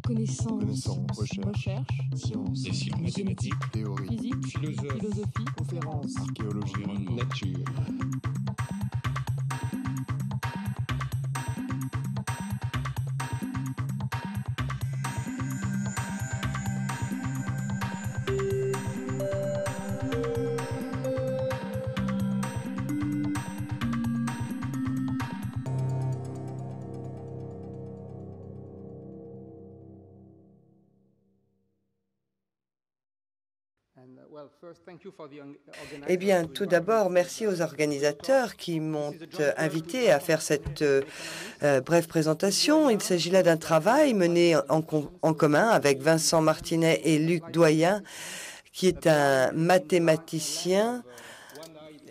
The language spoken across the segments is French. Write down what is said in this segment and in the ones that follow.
connaissance, recherche, sciences, et sciences mathématiques, théorie, physique, philosophie, conférences, archéologie, nature. Eh bien, tout d'abord, merci aux organisateurs qui m'ont invité à faire cette brève présentation. Il s'agit là d'un travail mené en commun avec Vincent Martinet et Luc Doyen, qui est un mathématicien.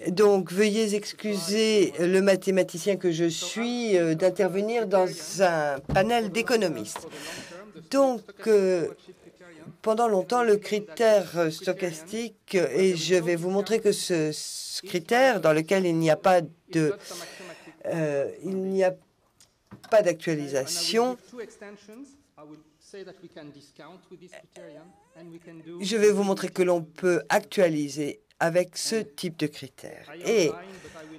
Donc, veuillez excuser le mathématicien que je suis d'intervenir dans un panel d'économistes. Donc, pendant longtemps, le critère stochastique, et je vais vous montrer que ce critère dans lequel il n'y a pas d'actualisation. Je vais vous montrer que l'on peut actualiser avec ce type de critères. Et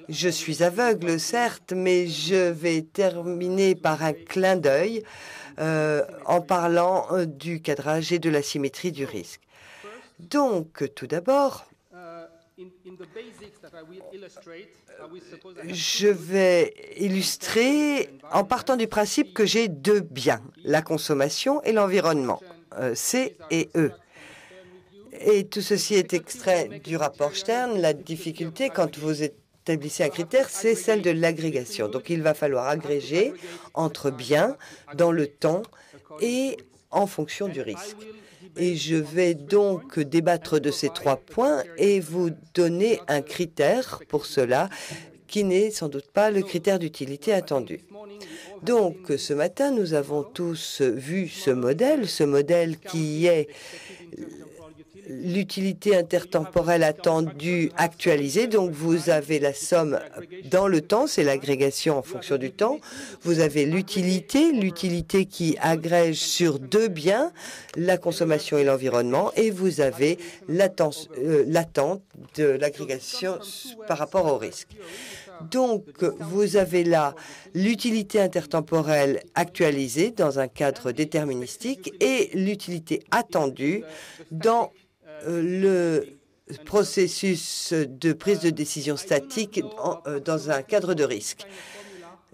je suis aveugle, certes, mais je vais terminer par un clin d'œil en parlant du cadrage et de la symétrie du risque. Donc, tout d'abord, je vais illustrer en partant du principe que j'ai deux biens, la consommation et l'environnement, C et E. Et tout ceci est extrait du rapport Stern. La difficulté quand vous établissez un critère, c'est celle de l'agrégation. Donc, il va falloir agréger entre biens dans le temps et en fonction du risque. Et je vais donc débattre de ces trois points et vous donner un critère pour cela qui n'est sans doute pas le critère d'utilité attendu. Donc, ce matin, nous avons tous vu ce modèle qui est l'utilité intertemporelle attendue actualisée. Donc, vous avez la somme dans le temps, c'est l'agrégation en fonction du temps. Vous avez l'utilité qui agrège sur deux biens, la consommation et l'environnement, et vous avez l'attente de l'agrégation par rapport au risque. Donc, vous avez là l'utilité intertemporelle actualisée dans un cadre déterministique et l'utilité attendue dans le processus de prise de décision statique dans un cadre de risque.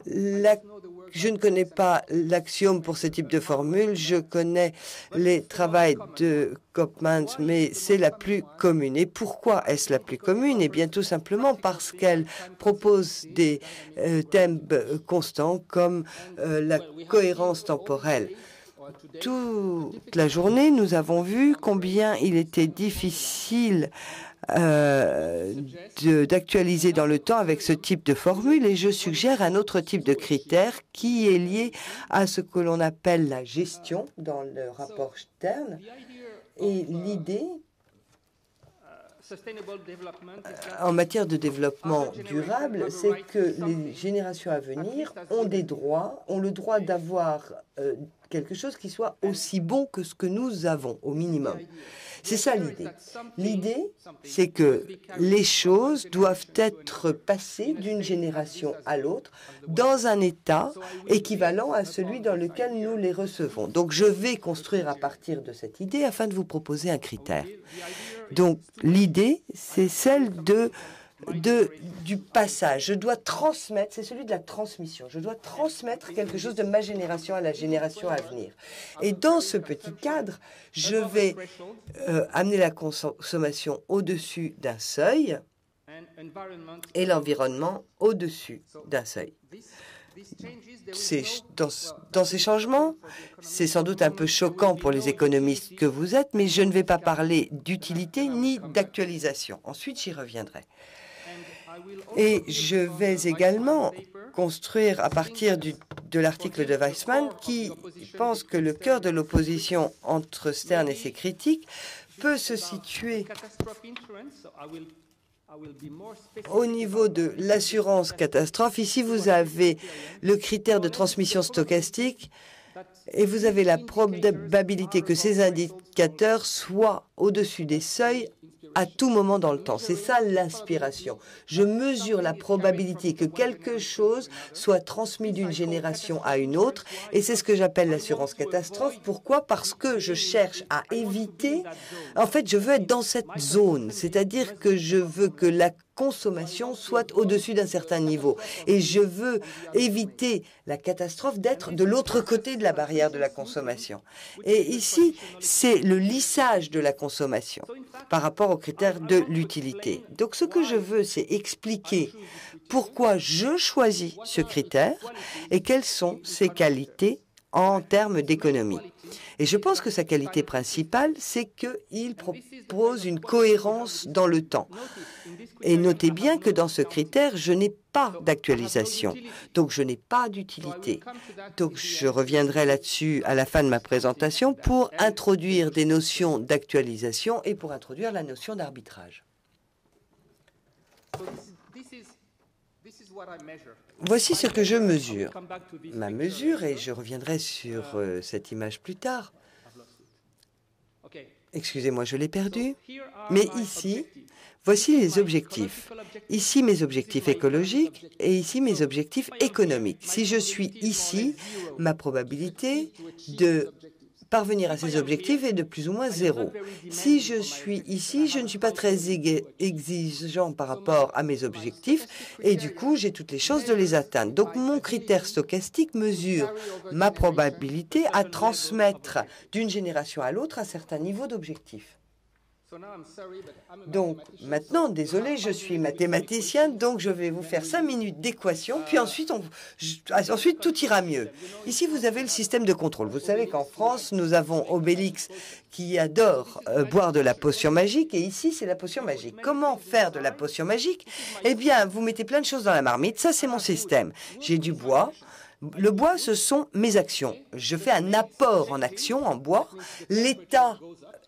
Je ne connais pas l'axiome pour ce type de formule. Je connais les travaux de Koopmans, mais c'est la plus commune. Et pourquoi est-ce la plus commune? Eh bien, tout simplement parce qu'elle propose des thèmes constants comme la cohérence temporelle. Toute la journée, nous avons vu combien il était difficile d'actualiser dans le temps avec ce type de formule, et je suggère un autre type de critère qui est lié à ce que l'on appelle la gestion dans le rapport Stern. Et l'idée en matière de développement durable, c'est que les générations à venir ont le droit d'avoir quelque chose qui soit aussi bon que ce que nous avons, au minimum. C'est ça l'idée. L'idée, c'est que les choses doivent être passées d'une génération à l'autre dans un état équivalent à celui dans lequel nous les recevons. Donc, je vais construire à partir de cette idée afin de vous proposer un critère. Donc, l'idée, c'est celle du passage. Je dois transmettre, c'est celui de la transmission. Je dois transmettre quelque chose de ma génération à la génération à venir. Et dans ce petit cadre, je vais amener la consommation au-dessus d'un seuil et l'environnement au-dessus d'un seuil. Dans ces changements, c'est sans doute un peu choquant pour les économistes que vous êtes, mais je ne vais pas parler d'utilité ni d'actualisation. Ensuite, j'y reviendrai. Et je vais également construire à partir de l'article de Weissman qui pense que le cœur de l'opposition entre Stern et ses critiques peut se situer au niveau de l'assurance catastrophe. Ici, vous avez le critère de transmission stochastique Et vous avez la probabilité que ces indicateurs soient au-dessus des seuils à tout moment dans le temps. C'est ça l'inspiration. Je mesure la probabilité que quelque chose soit transmis d'une génération à une autre, et c'est ce que j'appelle l'assurance catastrophe. Pourquoi? Parce que je cherche à éviter, en fait, je veux être dans cette zone, c'est-à-dire que je veux que la consommation soit au-dessus d'un certain niveau. Et je veux éviter la catastrophe d'être de l'autre côté de la barrière de la consommation. Et ici, c'est le lissage de la consommation par rapport aux critères de l'utilité. Donc, ce que je veux, c'est expliquer pourquoi je choisis ce critère et quelles sont ses qualités en termes d'économie. Et je pense que sa qualité principale, c'est qu'il propose une cohérence dans le temps. Et notez bien que dans ce critère, je n'ai pas d'actualisation, donc je n'ai pas d'utilité. Donc je reviendrai là-dessus à la fin de ma présentation pour introduire des notions d'actualisation et pour introduire la notion d'arbitrage. Voici ce que je mesure. Ma mesure, et je reviendrai sur cette image plus tard. Excusez-moi, je l'ai perdu. Mais ici, voici les objectifs. Ici, mes objectifs écologiques et ici, mes objectifs économiques. Si je suis ici, ma probabilité de parvenir à ces objectifs est de plus ou moins 0. Si je suis ici, je ne suis pas très exigeant par rapport à mes objectifs et du coup, j'ai toutes les chances de les atteindre. Donc, mon critère stochastique mesure ma probabilité à transmettre d'une génération à l'autre un certain niveau d'objectif. Donc, maintenant, désolé, je suis mathématicien, donc je vais vous faire 5 minutes d'équation, puis ensuite, tout ira mieux. Ici, vous avez le système de contrôle. Vous savez qu'en France, nous avons Obélix qui adore boire de la potion magique, et ici, c'est la potion magique. Comment faire de la potion magique? Eh bien, vous mettez plein de choses dans la marmite. Ça, c'est mon système. J'ai du bois. Le bois, ce sont mes actions. Je fais un apport en action, en bois. L'état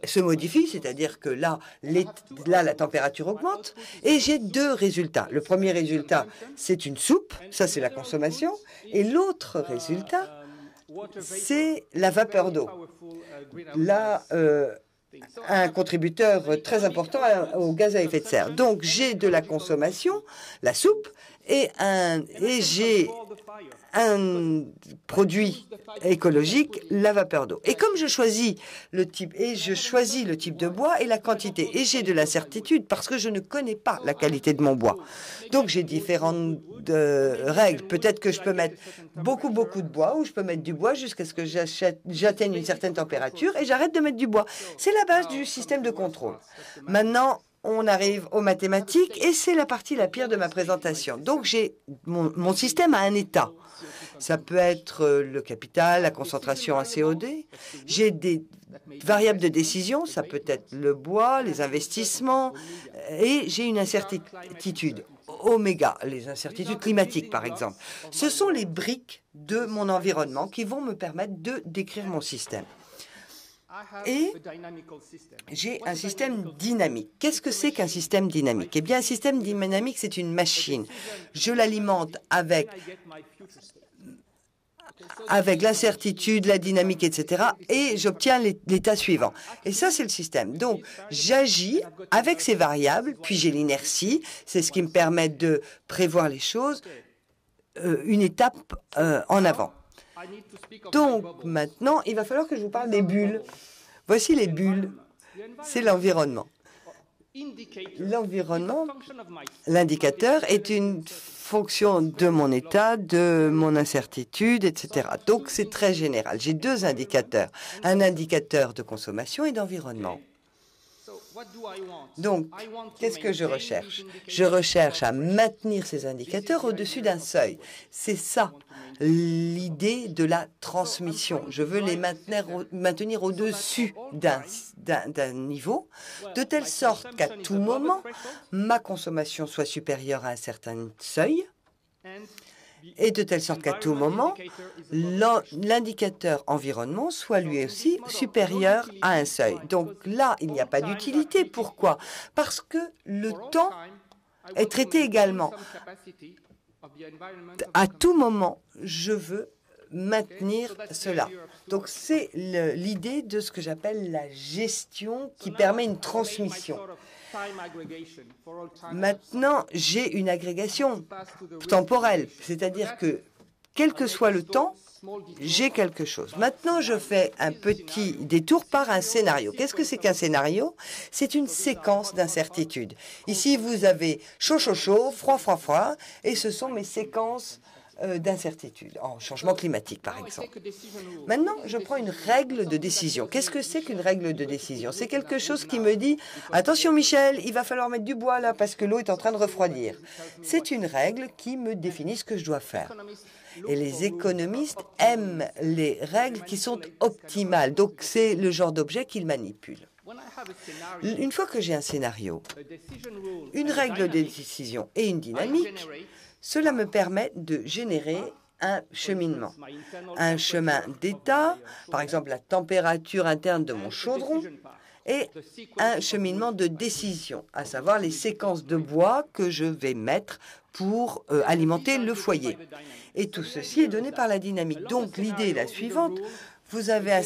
se modifie, c'est-à-dire que là, la température augmente, et j'ai deux résultats. Le premier résultat, c'est une soupe, ça c'est la consommation, et l'autre résultat, c'est la vapeur d'eau. Là, un contributeur très important au gaz à effet de serre. Donc, j'ai de la consommation, la soupe, et j'ai un produit écologique, la vapeur d'eau. Et comme je choisis le type, de bois et la quantité, et j'ai de l'incertitude parce que je ne connais pas la qualité de mon bois. Donc j'ai différentes règles. Peut-être que je peux mettre beaucoup de bois, ou je peux mettre du bois jusqu'à ce que j'atteigne une certaine température et j'arrête de mettre du bois. C'est la base du système de contrôle. Maintenant, on arrive aux mathématiques et c'est la partie la pire de ma présentation. Donc, j'ai mon système a un état. Ça peut être le capital, la concentration en CO2. J'ai des variables de décision, ça peut être le bois, les investissements, et j'ai une incertitude. Oméga, les incertitudes climatiques, par exemple. Ce sont les briques de mon environnement qui vont me permettre de décrire mon système. Et j'ai un système dynamique. Qu'est-ce que c'est qu'un système dynamique? Eh bien, un système dynamique, c'est une machine. Je l'alimente avec l'incertitude, la dynamique, etc. Et j'obtiens l'état suivant. Et ça, c'est le système. Donc, j'agis avec ces variables, puis j'ai l'inertie. C'est ce qui me permet de prévoir les choses une étape en avant. Donc, maintenant, il va falloir que je vous parle des bulles. Voici les bulles. C'est l'environnement. L'environnement, l'indicateur, est une fonction de mon état, de mon incertitude, etc. Donc, c'est très général. J'ai deux indicateurs, un indicateur de consommation et d'environnement. Donc, qu'est-ce que je recherche? Je recherche à maintenir ces indicateurs au-dessus d'un seuil. C'est ça, l'idée de la transmission. Je veux les maintenir au-dessus d'un niveau, de telle sorte qu'à tout moment, ma consommation soit supérieure à un certain seuil, et de telle sorte qu'à tout moment, l'indicateur environnement soit lui aussi supérieur à un seuil. Donc là, il n'y a pas d'utilité. Pourquoi? Parce que le temps est traité également. À tout moment, je veux maintenir cela. Donc, c'est l'idée de ce que j'appelle la gestion qui permet une transmission. Maintenant, j'ai une agrégation temporelle, c'est-à-dire que quel que soit le temps, j'ai quelque chose. Maintenant, je fais un petit détour par un scénario. Qu'est-ce que c'est qu'un scénario? C'est une séquence d'incertitudes. Ici, vous avez chaud, chaud, chaud, froid, froid, froid, et ce sont mes séquences d'incertitudes, en changement climatique, par exemple. Maintenant, je prends une règle de décision. Qu'est-ce que c'est qu'une règle de décision? C'est quelque chose qui me dit « Attention, Michel, il va falloir mettre du bois là parce que l'eau est en train de refroidir. » C'est une règle qui me définit ce que je dois faire. Et les économistes aiment les règles qui sont optimales. Donc, c'est le genre d'objet qu'ils manipulent. Une fois que j'ai un scénario, une règle de décision et une dynamique, cela me permet de générer un cheminement. Un chemin d'état, par exemple la température interne de mon chaudron, et un cheminement de décision, à savoir les séquences de bois que je vais mettre pour alimenter le foyer. Et tout ceci est donné par la dynamique. Donc l'idée est la suivante. Vous avez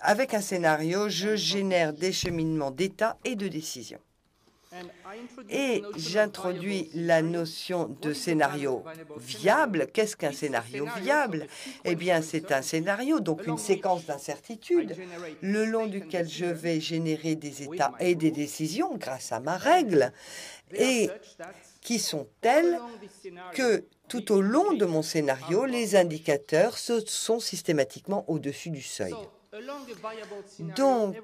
avec un scénario, je génère des cheminements d'état et de décision. Et j'introduis la notion de scénario viable. Qu'est-ce qu'un scénario viable? Eh bien, c'est un scénario, donc une séquence d'incertitudes, le long duquel je vais générer des états et des décisions grâce à ma règle, et qui sont telles que tout au long de mon scénario, les indicateurs sont systématiquement au-dessus du seuil. Donc,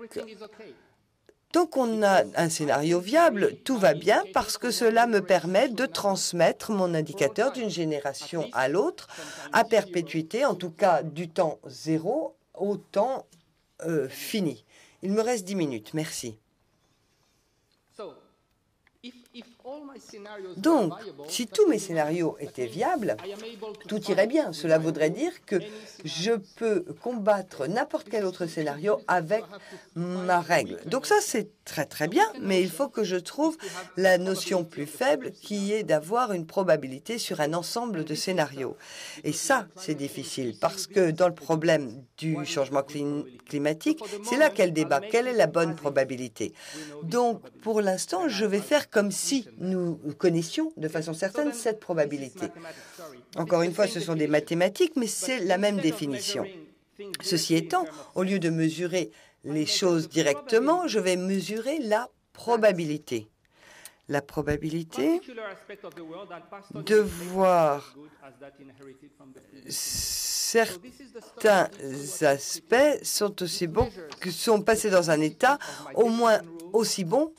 tant qu'on a un scénario viable, tout va bien parce que cela me permet de transmettre mon indicateur d'une génération à l'autre à perpétuité, en tout cas du temps zéro au temps fini. Il me reste 10 minutes. Merci. Donc, si tous mes scénarios étaient viables, tout irait bien. Cela voudrait dire que je peux combattre n'importe quel autre scénario avec ma règle. Donc ça, c'est très très bien, mais il faut que je trouve la notion plus faible qui est d'avoir une probabilité sur un ensemble de scénarios. Et ça, c'est difficile parce que dans le problème du changement climatique, c'est là qu'est le débat. Quelle est la bonne probabilité? Donc, pour l'instant, je vais faire comme si nous connaissions de façon certaine cette probabilité. Encore une fois, ce sont des mathématiques, mais c'est la même définition. Ceci étant, au lieu de mesurer les choses directement, je vais mesurer la probabilité. La probabilité de voir certains aspects sont aussi bons, que sont passés dans un état au moins aussi bon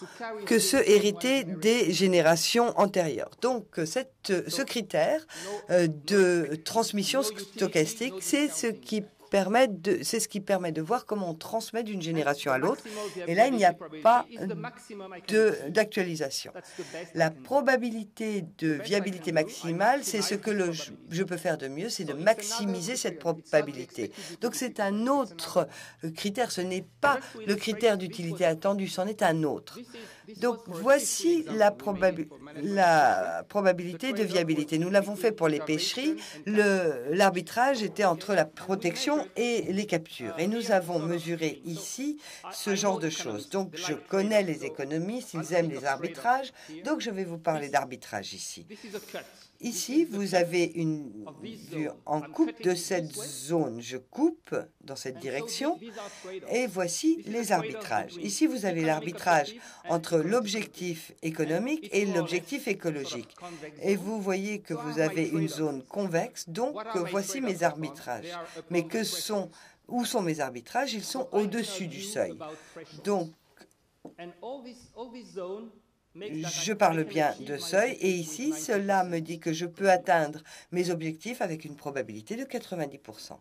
que ceux hérités des générations antérieures. Donc, ce critère de transmission stochastique, c'est ce qui permet de voir comment on transmet d'une génération à l'autre. Et là, il n'y a pas d'actualisation. La probabilité de viabilité maximale, c'est ce que je peux faire de mieux, c'est de maximiser cette probabilité. Donc, c'est un autre critère. Ce n'est pas le critère d'utilité attendue, c'en est un autre. Donc, voici la probabilité de viabilité. Nous l'avons fait pour les pêcheries. L'arbitrage était entre la protection et les captures. Et nous avons mesuré ici ce genre de choses. Donc, je connais les économistes, ils aiment les arbitrages. Donc, je vais vous parler d'arbitrage ici. Ici, vous avez une vue en coupe de cette zone. Je coupe dans cette direction et voici les arbitrages. Ici, vous avez l'arbitrage entre l'objectif économique et l'objectif écologique. Et vous voyez que vous avez une zone convexe. Donc, voici mes arbitrages. Mais où sont mes arbitrages? Ils sont au-dessus du seuil. Donc, je parle bien de seuil et ici, cela me dit que je peux atteindre mes objectifs avec une probabilité de 90%.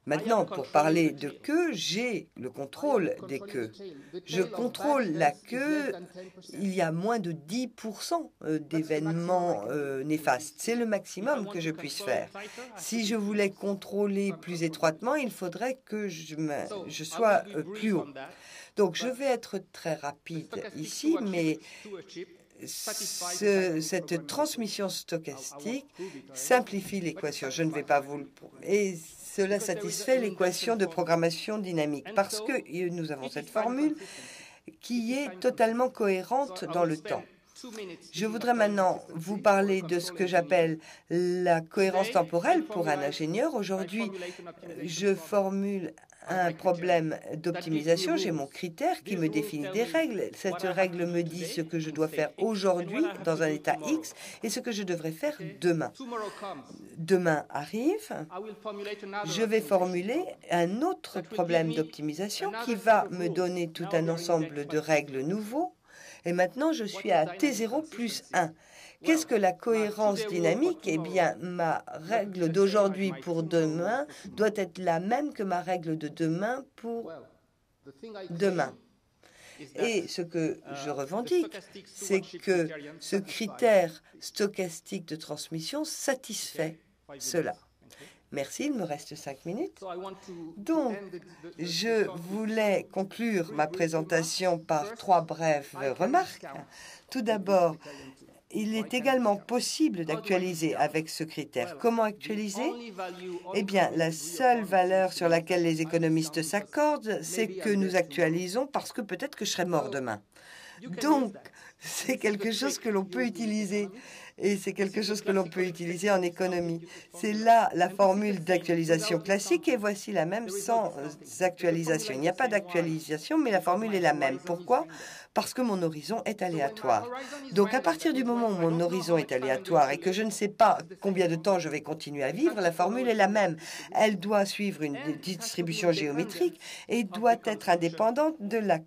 Maintenant, pour parler de queue, j'ai le contrôle des queues. Je contrôle la queue, il y a moins de 10% d'événements néfastes. C'est le maximum que je puisse faire. Si je voulais contrôler plus étroitement, il faudrait que je sois plus haut. Donc, je vais être très rapide ici, mais cette transmission stochastique simplifie l'équation. Je ne vais pas vous le prouver. Et cela satisfait l'équation de programmation dynamique parce que nous avons cette formule qui est totalement cohérente dans le temps. Je voudrais maintenant vous parler de ce que j'appelle la cohérence temporelle pour un ingénieur. Aujourd'hui, je formule un problème d'optimisation. J'ai mon critère qui me définit des règles. Cette règle me dit ce que je dois faire aujourd'hui dans un état X et ce que je devrais faire demain. Demain arrive, je vais formuler un autre problème d'optimisation qui va me donner tout un ensemble de règles nouveaux. Et maintenant, je suis à T0 plus 1. Qu'est-ce que la cohérence dynamique? Eh bien, ma règle d'aujourd'hui pour demain doit être la même que ma règle de demain pour demain. Et ce que je revendique, c'est que ce critère stochastique de transmission satisfait cela. Merci, il me reste 5 minutes. Donc, je voulais conclure ma présentation par 3 brèves remarques. Tout d'abord, il est également possible d'actualiser avec ce critère. Comment actualiser? Eh bien, la seule valeur sur laquelle les économistes s'accordent, c'est que nous actualisons parce que peut-être que je serai mort demain. Donc, c'est quelque chose que l'on peut utiliser. Et c'est quelque chose que l'on peut utiliser en économie. C'est là la formule d'actualisation classique et voici la même sans actualisation. Il n'y a pas d'actualisation, mais la formule est la même. Pourquoi? Parce que mon horizon est aléatoire. Donc, à partir du moment où mon horizon est aléatoire et que je ne sais pas combien de temps je vais continuer à vivre, la formule est la même. Elle doit suivre une distribution géométrique et doit être indépendante de la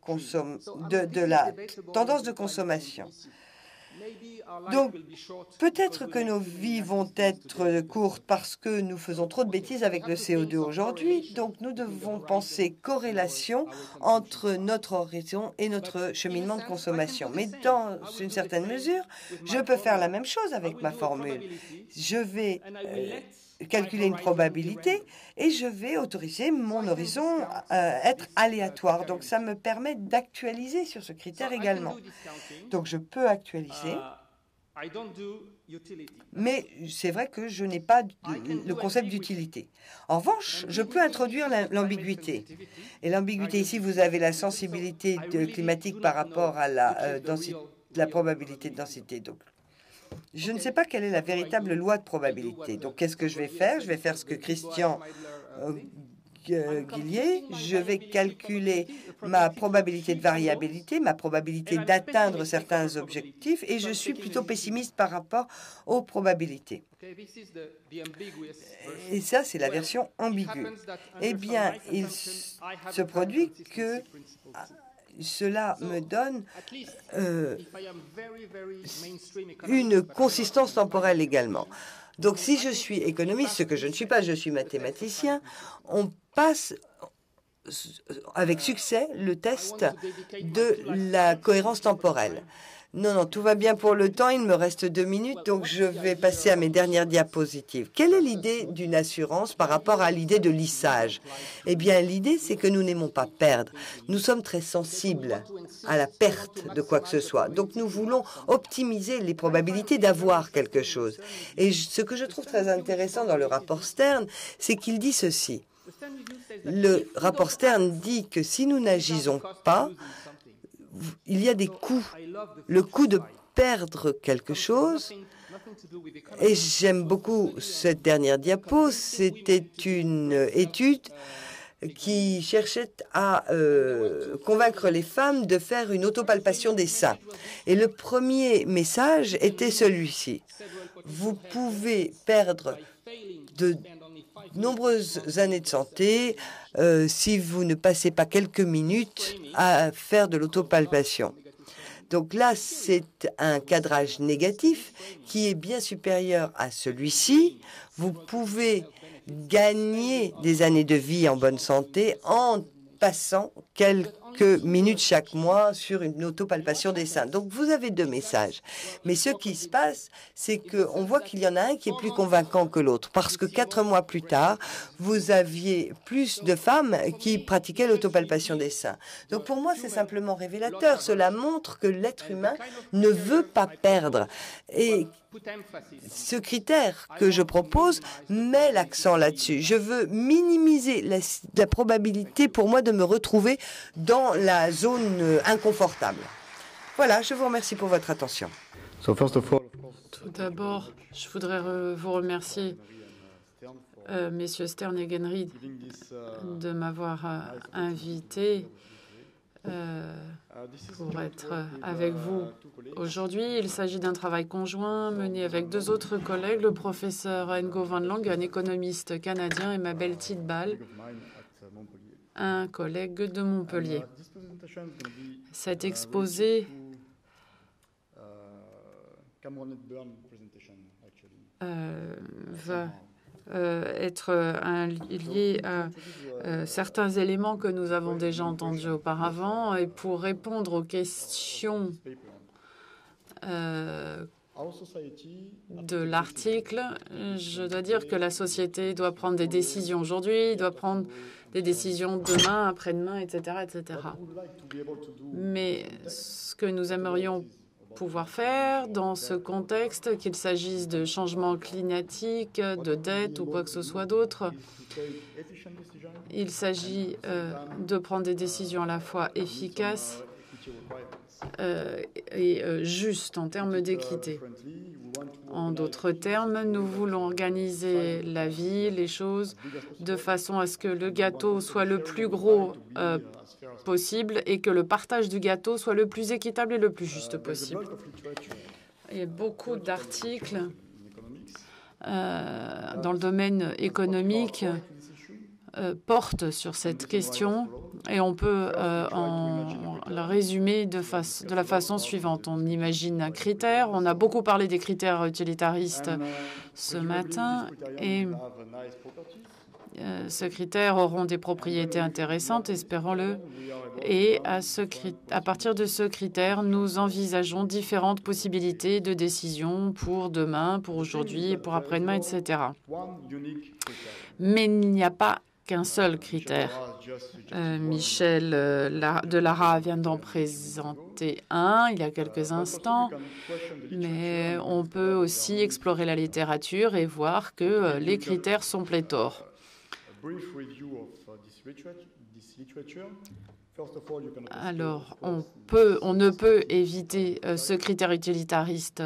tendance de consommation. Donc, peut-être que nos vies vont être courtes parce que nous faisons trop de bêtises avec le CO2 aujourd'hui. Donc, nous devons penser corrélation entre notre horizon et notre cheminement de consommation. Mais dans une certaine mesure, je peux faire la même chose avec ma formule. Je vais calculer une probabilité et je vais autoriser mon horizon à être aléatoire. Donc, ça me permet d'actualiser sur ce critère également. Donc, je peux actualiser. Mais c'est vrai que je n'ai pas le concept d'utilité. En revanche, je peux introduire l'ambiguïté. Et l'ambiguïté, ici, vous avez la sensibilité climatique par rapport à la probabilité de densité. Donc, je ne sais pas quelle est la véritable loi de probabilité. Donc, qu'est-ce que je vais faire? Je vais faire ce que Christian Guillier, je vais calculer ma probabilité de variabilité, ma probabilité d'atteindre certains objectifs, et je suis plutôt pessimiste par rapport aux probabilités. Et ça, c'est la version ambiguë. Eh bien, il se produit que cela me donne une consistance temporelle également. Donc, si je suis économiste, ce que je ne suis pas, je suis mathématicien, on passe avec succès le test de la cohérence temporelle. Non, tout va bien pour le temps. Il me reste 2 minutes, donc je vais passer à mes dernières diapositives. Quelle est l'idée d'une assurance par rapport à l'idée de lissage? Eh bien, l'idée, c'est que nous n'aimons pas perdre. Nous sommes très sensibles à la perte de quoi que ce soit. Donc, nous voulons optimiser les probabilités d'avoir quelque chose. Et ce que je trouve très intéressant dans le rapport Stern, c'est qu'il dit ceci. Le rapport Stern dit que si nous n'agissons pas, il y a des coûts. Le coût de perdre quelque chose, et j'aime beaucoup cette dernière diapo, c'était une étude qui cherchait à convaincre les femmes de faire une autopalpation des seins. Et le premier message était celui-ci. Vous pouvez perdre de nombreuses années de santé si vous ne passez pas quelques minutes à faire de l'autopalpation. Donc là, c'est un cadrage négatif qui est bien supérieur à celui-ci. Vous pouvez gagner des années de vie en bonne santé en passant quelques minutes chaque mois sur une autopalpation des seins. Donc, vous avez 2 messages. Mais ce qui se passe, c'est qu'on voit qu'il y en a un qui est plus convaincant que l'autre. Parce que 4 mois plus tard, vous aviez plus de femmes qui pratiquaient l'autopalpation des seins. Donc, pour moi, c'est simplement révélateur. Cela montre que l'être humain ne veut pas perdre. Et ce critère que je propose met l'accent là-dessus. Je veux minimiser la probabilité pour moi de me retrouver dans la zone inconfortable. Voilà, je vous remercie pour votre attention. Tout d'abord, je voudrais vous remercier, messieurs Stern et Genryd, de m'avoir invité pour être avec vous aujourd'hui. Il s'agit d'un travail conjoint mené avec 2 autres collègues, le professeur Ngo Van Lang, un économiste canadien, et Mabel Tidball, un collègue de Montpellier. Cet exposé va être lié à certains éléments que nous avons déjà entendus auparavant. Et pour répondre aux questions de l'article, je dois dire que la société doit prendre des décisions aujourd'hui, doit prendre des décisions demain, après-demain, etc., etc. Mais ce que nous aimerions pouvoir faire dans ce contexte, qu'il s'agisse de changements climatiques, de dette ou quoi que ce soit d'autre, il s'agit de prendre des décisions à la fois efficaces et justes en termes d'équité. En d'autres termes, nous voulons organiser la vie, les choses, de façon à ce que le gâteau soit le plus gros possible et que le partage du gâteau soit le plus équitable et le plus juste possible. Il y a beaucoup d'articles dans le domaine économique portent sur cette question et on peut la résumer de la façon suivante. On imagine un critère. On a beaucoup parlé des critères utilitaristes ce matin et ces critères auront des propriétés intéressantes, espérons-le. Et à partir de ce critère, nous envisageons différentes possibilités de décision pour demain, pour aujourd'hui, pour après-demain, etc. Mais il n'y a pas qu'un seul critère. Michel Delara vient d'en présenter un il y a quelques instants, mais on peut aussi explorer la littérature et voir que les critères sont pléthores. Alors, on ne peut éviter ce critère utilitariste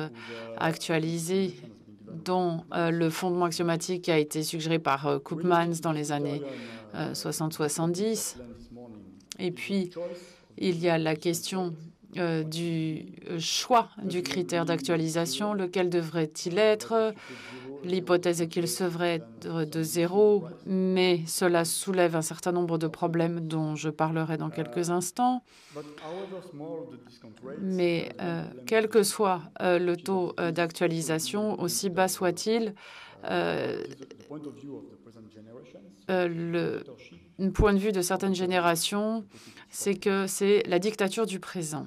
actualisé dont le fondement axiomatique a été suggéré par Koopmans dans les années 60-70. Et puis, il y a la question du choix du critère d'actualisation. Lequel devrait-il être? L'hypothèse est qu'il serait de 0, mais cela soulève un certain nombre de problèmes dont je parlerai dans quelques instants. Mais quel que soit le taux d'actualisation, aussi bas soit-il, le point de vue de certaines générations, c'est que c'est la dictature du présent.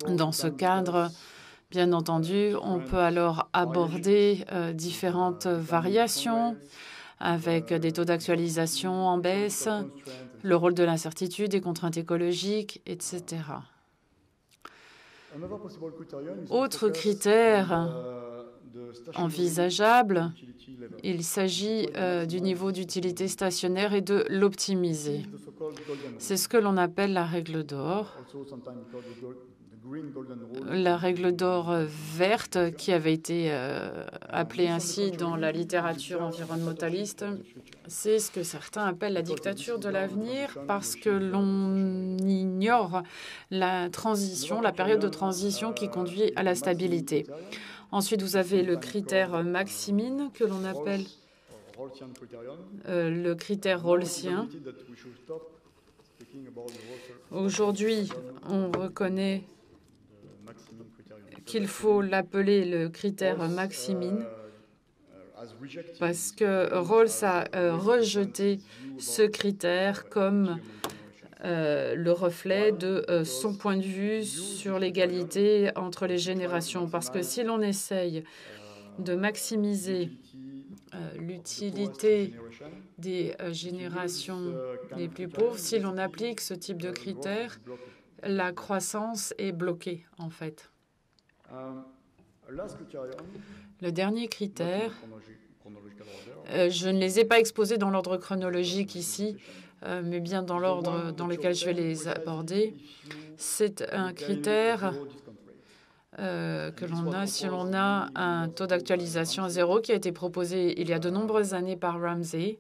Dans ce cadre, bien entendu, on peut alors aborder différentes variations avec des taux d'actualisation en baisse, le rôle de l'incertitude, des contraintes écologiques, etc. Autre critère envisageable, il s'agit du niveau d'utilité stationnaire et de l'optimiser. C'est ce que l'on appelle la règle d'or. La règle d'or verte, qui avait été appelée ainsi dans la littérature environnementaliste, c'est ce que certains appellent la dictature de l'avenir parce que l'on ignore la transition, la période de transition qui conduit à la stabilité. Ensuite, vous avez le critère Maximin, que l'on appelle le critère rawlsien. Aujourd'hui, on reconnaît qu'il faut l'appeler le critère Maximin parce que Rawls a rejeté ce critère comme le reflet de son point de vue sur l'égalité entre les générations. Parce que si l'on essaye de maximiser l'utilité des générations les plus pauvres, si l'on applique ce type de critères, la croissance est bloquée, en fait. Le dernier critère, je ne les ai pas exposés dans l'ordre chronologique ici, mais bien dans l'ordre dans lequel je vais les aborder. C'est un critère que l'on a si l'on a un taux d'actualisation à 0 qui a été proposé il y a de nombreuses années par Ramsey.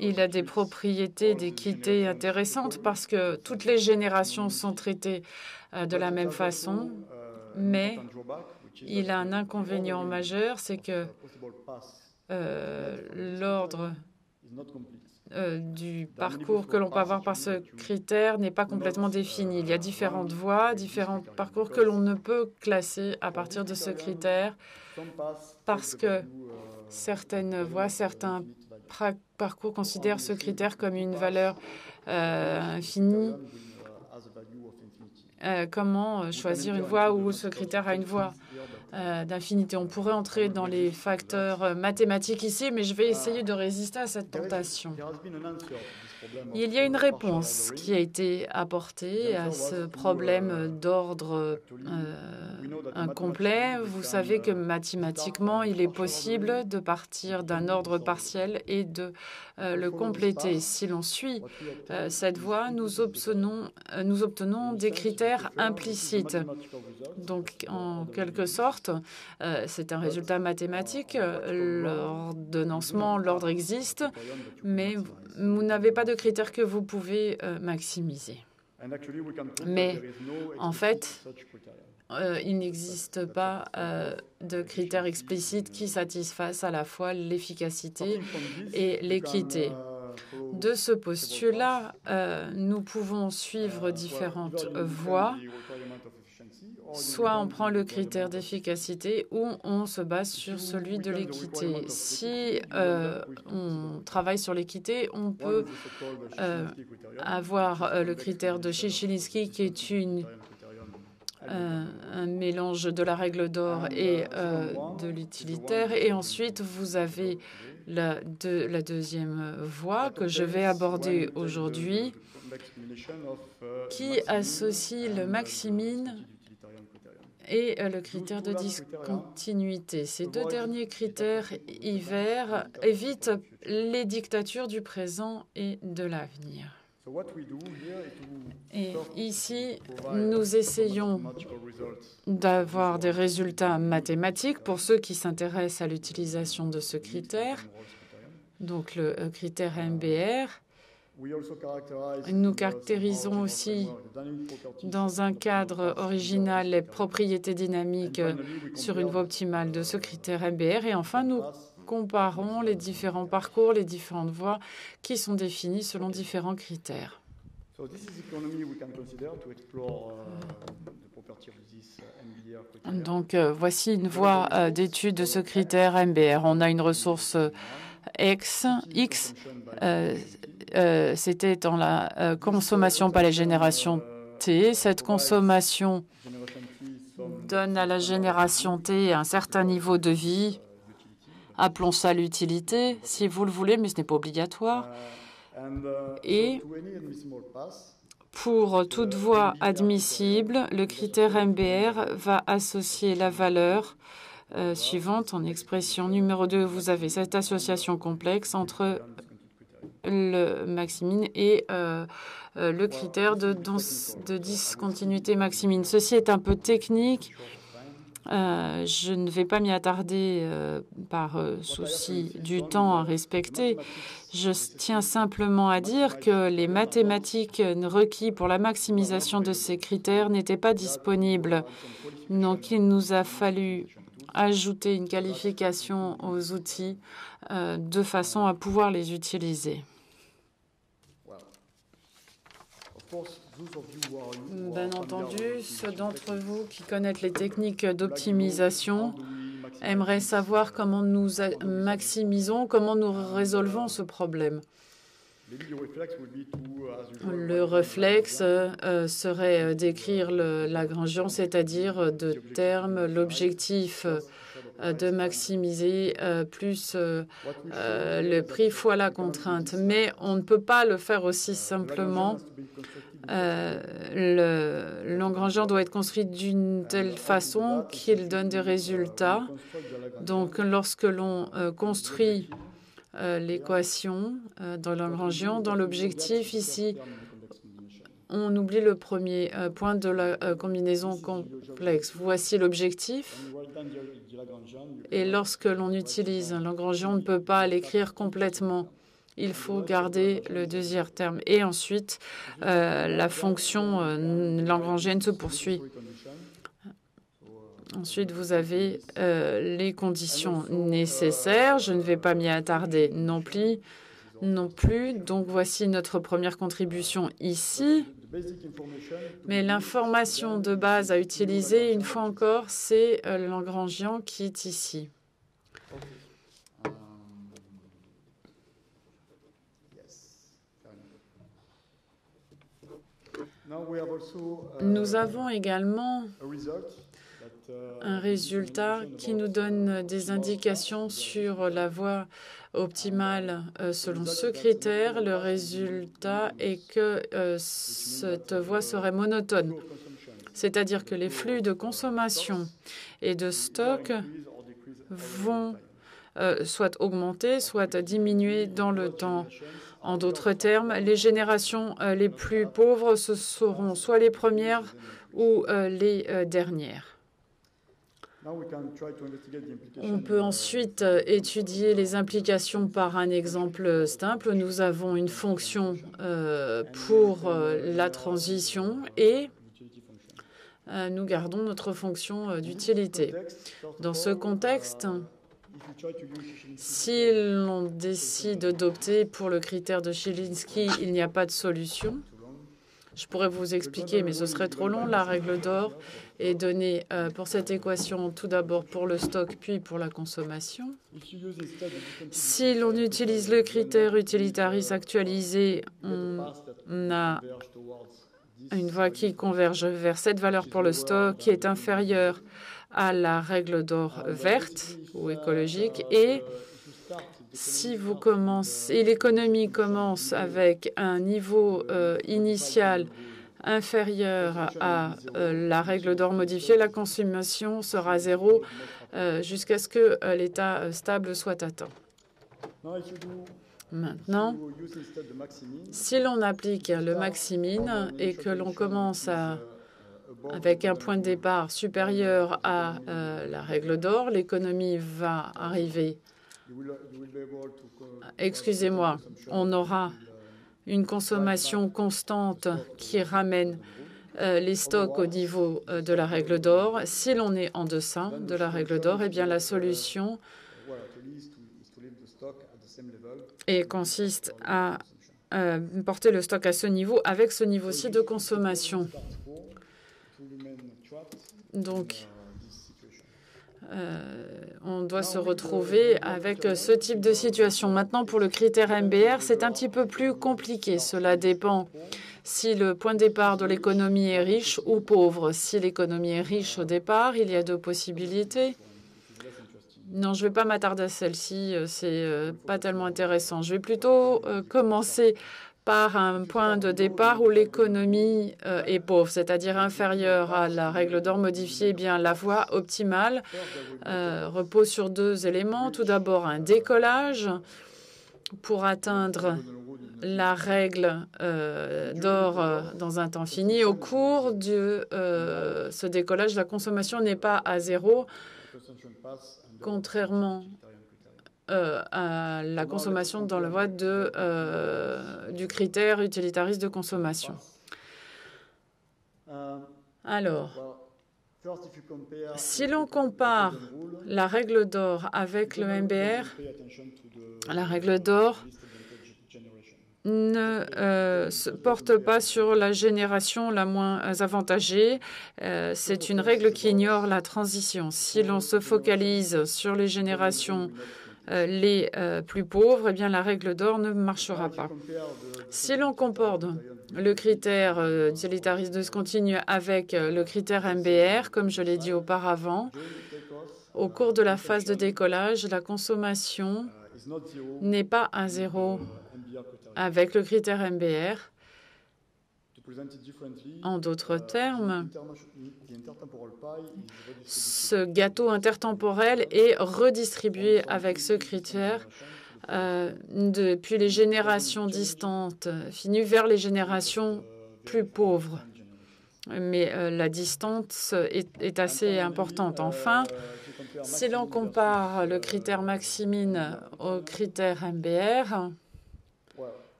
Il a des propriétés d'équité intéressantes parce que toutes les générations sont traitées de la même façon, mais il a un inconvénient majeur, c'est que l'ordre du parcours que l'on peut avoir par ce critère n'est pas complètement défini. Il y a différentes voies, différents parcours que l'on ne peut classer à partir de ce critère parce que certaines voies, certains parcours considèrent ce critère comme une valeur infinie. Comment choisir une voie où ce critère a une voie d'infinité? On pourrait entrer dans les facteurs mathématiques ici, mais je vais essayer de résister à cette tentation. Il y a une réponse qui a été apportée à ce problème d'ordre incomplet. Vous savez que mathématiquement, il est possible de partir d'un ordre partiel et de le compléter. Si l'on suit cette voie, nous obtenons des critères implicites. Donc, en quelque sorte, c'est un résultat mathématique. L'ordonnancement, l'ordre existe, mais vous n'avez pas de critères que vous pouvez maximiser. Mais en fait, il n'existe pas de critères explicites qui satisfassent à la fois l'efficacité et l'équité. De ce postulat, nous pouvons suivre différentes voies. Soit on prend le critère d'efficacité ou on se base sur celui de l'équité. Si on travaille sur l'équité, on peut avoir le critère de Shishelinsky qui est un mélange de la règle d'or et de l'utilitaire. Et ensuite, vous avez la deuxième voie que je vais aborder aujourd'hui qui associe le maximine et le critère de discontinuité. Ces deux derniers critères évitent les dictatures du présent et de l'avenir. Et ici, nous essayons d'avoir des résultats mathématiques pour ceux qui s'intéressent à l'utilisation de ce critère, donc le critère MBR. Nous caractérisons aussi dans un cadre original les propriétés dynamiques sur une voie optimale de ce critère MBR. Et enfin, nous comparons les différents parcours, les différentes voies qui sont définies selon différents critères. Donc, voici une voie d'étude de ce critère MBR. On a une ressource X. C'était dans la consommation par la génération T. Cette consommation donne à la génération T un certain niveau de vie. Appelons ça l'utilité, si vous le voulez, mais ce n'est pas obligatoire. Et pour toute voie admissible, le critère MBR va associer la valeur suivante. En expression numéro 2, vous avez cette association complexe entre le maximine et le critère de discontinuité maximine. Ceci est un peu technique. Je ne vais pas m'y attarder par souci du temps à respecter. Je tiens simplement à dire que les mathématiques requises pour la maximisation de ces critères n'étaient pas disponibles. Donc, il nous a fallu ajouter une qualification aux outils de façon à pouvoir les utiliser. Bien entendu, ceux d'entre vous qui connaissent les techniques d'optimisation, aimerait savoir comment nous maximisons, comment nous résolvons ce problème. Le réflexe serait d'écrire Lagrangian, c'est-à-dire de terme l'objectif de maximiser plus le prix fois la contrainte. Mais on ne peut pas le faire aussi simplement. Le Lagrangian doit être construit d'une telle façon qu'il donne des résultats. Donc, lorsque l'on construit l'équation dans Lagrangian, dans l'objectif ici, on oublie le premier point de la combinaison complexe. Voici l'objectif. Et lorsque l'on utilise un Lagrangian, on ne peut pas l'écrire complètement. Il faut garder le deuxième terme. Et ensuite, la fonction lagrangienne se poursuit. Ensuite, vous avez les conditions nécessaires. Je ne vais pas m'y attarder non plus. Donc, voici notre première contribution ici. Mais l'information de base à utiliser, une fois encore, c'est le Lagrangian qui est ici. Nous avons également un résultat qui nous donne des indications sur la voie optimale selon ce critère. Le résultat est que cette voie serait monotone, c'est-à-dire que les flux de consommation et de stock vont soit augmenter, soit diminuer dans le temps. En d'autres termes, les générations les plus pauvres, ce seront soit les premières ou les dernières. On peut ensuite étudier les implications par un exemple simple. Nous avons une fonction pour la transition et nous gardons notre fonction d'utilité. Dans ce contexte, si l'on décide d'opter pour le critère de Zielinski, il n'y a pas de solution. Je pourrais vous expliquer, mais ce serait trop long. La règle d'or est donnée pour cette équation tout d'abord pour le stock, puis pour la consommation. Si l'on utilise le critère utilitaris actualisé, on a une voie qui converge vers cette valeur pour le stock qui est inférieure à la règle d'or verte ou écologique. Et si vous commencez, l'économie commence avec un niveau initial inférieur à la règle d'or modifiée, la consommation sera zéro jusqu'à ce que l'état stable soit atteint. Maintenant, si l'on applique le maximine et que l'on commence avec un point de départ supérieur à la règle d'or, l'économie va arriver. Excusez-moi, on aura une consommation constante qui ramène les stocks au niveau de la règle d'or. Si l'on est en deçà de la règle d'or, eh bien la solution consiste à porter le stock à ce niveau avec ce niveau-ci de consommation. Donc, on doit se retrouver avec ce type de situation. Maintenant, pour le critère MBR, c'est un petit peu plus compliqué. Cela dépend si le point de départ de l'économie est riche ou pauvre. Si l'économie est riche au départ, il y a deux possibilités. Non, je ne vais pas m'attarder à celle-ci. C'est pas tellement intéressant. Je vais plutôt commencer par un point de départ où l'économie est pauvre, c'est-à-dire inférieure à la règle d'or modifiée. Eh bien, la voie optimale repose sur deux éléments. Tout d'abord, un décollage pour atteindre la règle d'or dans un temps fini. Au cours de ce décollage, la consommation n'est pas à zéro, contrairement à la consommation dans la voie du critère utilitariste de consommation. Alors, si l'on compare la règle d'or avec le MBR, la règle d'or ne se porte pas sur la génération la moins avantagée. C'est une règle qui ignore la transition. Si l'on se focalise sur les générations les plus pauvres, eh bien, la règle d'or ne marchera pas. Si l'on compare le critère utilitariste de continu avec le critère MBR, comme je l'ai dit auparavant, au cours de la phase de décollage, la consommation n'est pas à zéro avec le critère MBR. En d'autres termes, ce gâteau intertemporel est redistribué avec ce critère depuis les générations distantes finies vers les générations plus pauvres. Mais la distance est assez importante. Enfin, si l'on compare le critère Maximin au critère MBR,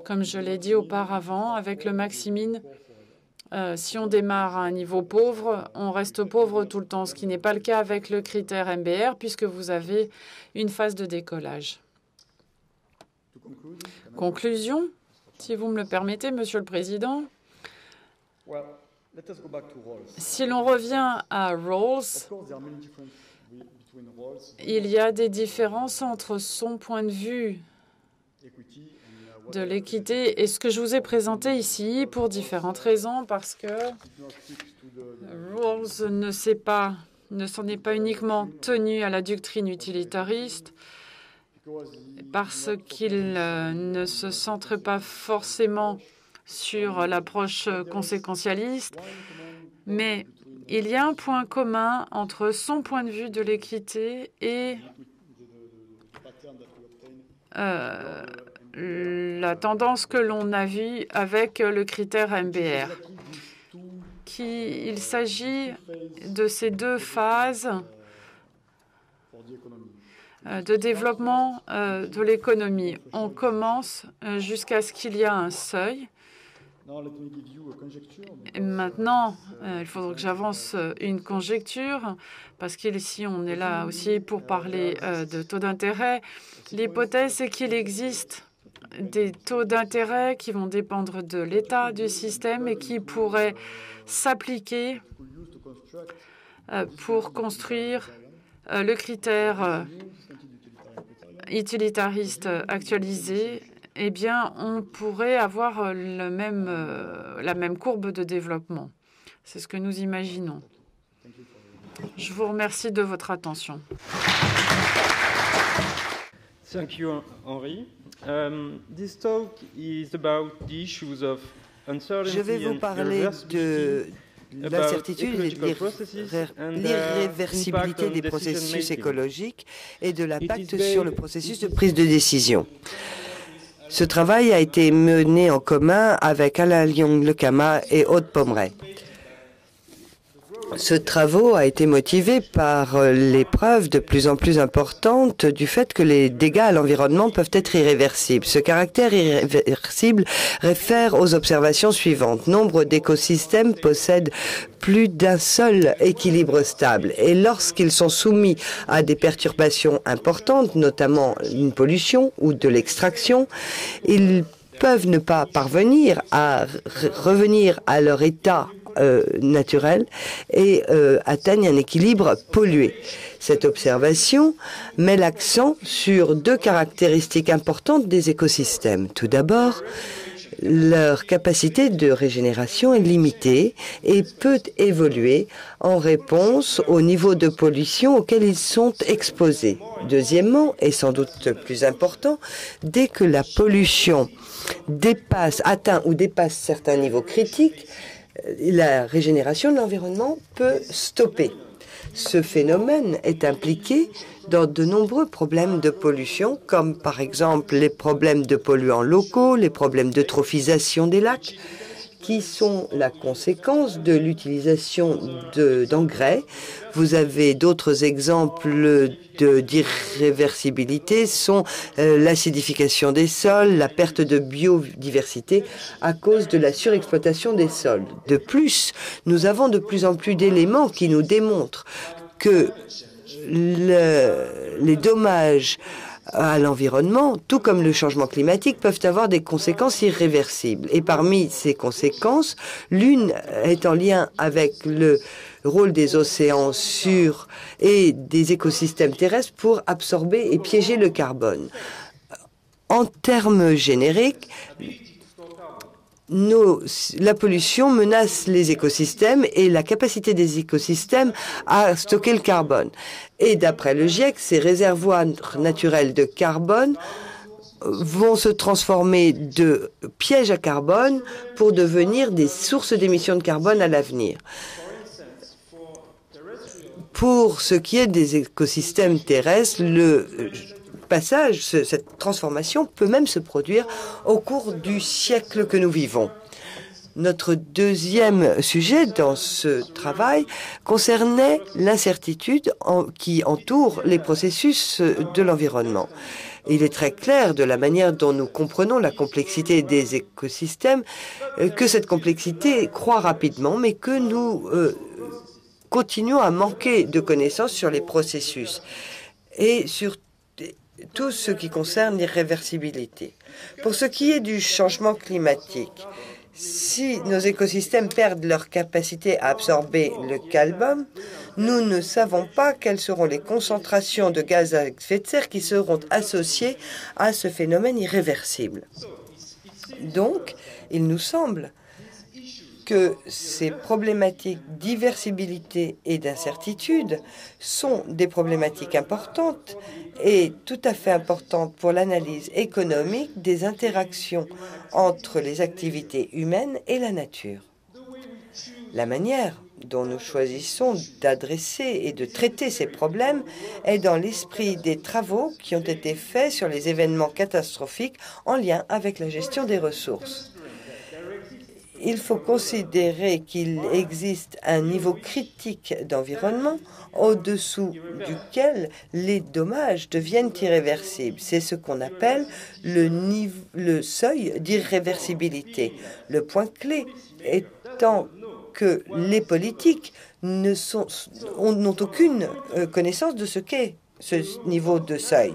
comme je l'ai dit auparavant, avec le Maximin, si on démarre à un niveau pauvre, on reste pauvre tout le temps, ce qui n'est pas le cas avec le critère MBR, puisque vous avez une phase de décollage. Conclusion, si vous me le permettez, Monsieur le Président. Si l'on revient à Rawls, il y a des différences entre son point de vue de l'équité et ce que je vous ai présenté ici pour différentes raisons, parce que Rawls ne s'en est pas uniquement tenu à la doctrine utilitariste, parce qu'il ne se centre pas forcément sur l'approche conséquentialiste, mais il y a un point commun entre son point de vue de l'équité et la tendance que l'on a vue avec le critère MBR. Il s'agit de ces deux phases de développement de l'économie. On commence jusqu'à ce qu'il y ait un seuil. Et maintenant, il faudra que j'avance une conjecture, parce qu'ici, on est là aussi pour parler de taux d'intérêt. L'hypothèse, c'est qu'il existe des taux d'intérêt qui vont dépendre de l'état du système et qui pourraient s'appliquer pour construire le critère utilitariste actualisé. Eh bien, on pourrait avoir la même courbe de développement. C'est ce que nous imaginons. Je vous remercie de votre attention. Thank you, Henri. This talk is about the issues of uncertainty. Je vais vous parler de l'incertitude et de l'irréversibilité des processus écologiques et de l'impact sur le processus de prise de décision. Ce travail a été mené en commun avec Alain Lyon-Lecama et Aude Pomeray. Ce travail a été motivé par l'épreuve de plus en plus importante du fait que les dégâts à l'environnement peuvent être irréversibles. Ce caractère irréversible réfère aux observations suivantes. Nombre d'écosystèmes possèdent plus d'un seul équilibre stable. Et lorsqu'ils sont soumis à des perturbations importantes, notamment une pollution ou de l'extraction, ils peuvent ne pas parvenir à revenir à leur état naturel et atteignent un équilibre pollué. Cette observation met l'accent sur deux caractéristiques importantes des écosystèmes. Tout d'abord, leur capacité de régénération est limitée et peut évoluer en réponse au niveau de pollution auquel ils sont exposés. Deuxièmement, et sans doute plus important, dès que la pollution atteint ou dépasse certains niveaux critiques, la régénération de l'environnement peut stopper. Ce phénomène est impliqué dans de nombreux problèmes de pollution, comme par exemple les problèmes de polluants locaux, les problèmes d'eutrophisation des lacs, qui sont la conséquence de l'utilisation d'engrais. Vous avez d'autres exemples d'irréversibilité, sont l'acidification des sols, la perte de biodiversité à cause de la surexploitation des sols. De plus, nous avons de plus en plus d'éléments qui nous démontrent que les dommages à l'environnement, tout comme le changement climatique, peuvent avoir des conséquences irréversibles. Et parmi ces conséquences, l'une est en lien avec le rôle des océans et des écosystèmes terrestres pour absorber et piéger le carbone. En termes génériques, la pollution menace les écosystèmes et la capacité des écosystèmes à stocker le carbone. Et d'après le GIEC, ces réservoirs naturels de carbone vont se transformer de pièges à carbone pour devenir des sources d'émissions de carbone à l'avenir. Pour ce qui est des écosystèmes terrestres, cette transformation peut même se produire au cours du siècle que nous vivons. Notre deuxième sujet dans ce travail concernait l'incertitude qui entoure les processus de l'environnement. Il est très clair de la manière dont nous comprenons la complexité des écosystèmes que cette complexité croît rapidement, mais que nous continuons à manquer de connaissances sur les processus et sur tout ce qui concerne l'irréversibilité. Pour ce qui est du changement climatique, si nos écosystèmes perdent leur capacité à absorber le carbone, nous ne savons pas quelles seront les concentrations de gaz à effet de serre qui seront associées à ce phénomène irréversible. Donc, il nous semble que ces problématiques d'irréversibilité et d'incertitude sont des problématiques importantes et tout à fait importantes pour l'analyse économique des interactions entre les activités humaines et la nature. La manière dont nous choisissons d'adresser et de traiter ces problèmes est dans l'esprit des travaux qui ont été faits sur les événements catastrophiques en lien avec la gestion des ressources. Il faut considérer qu'il existe un niveau critique d'environnement au-dessous duquel les dommages deviennent irréversibles. C'est ce qu'on appelle le seuil d'irréversibilité. Le point clé étant que les politiques n'ont aucune connaissance de ce qu'est ce niveau de seuil.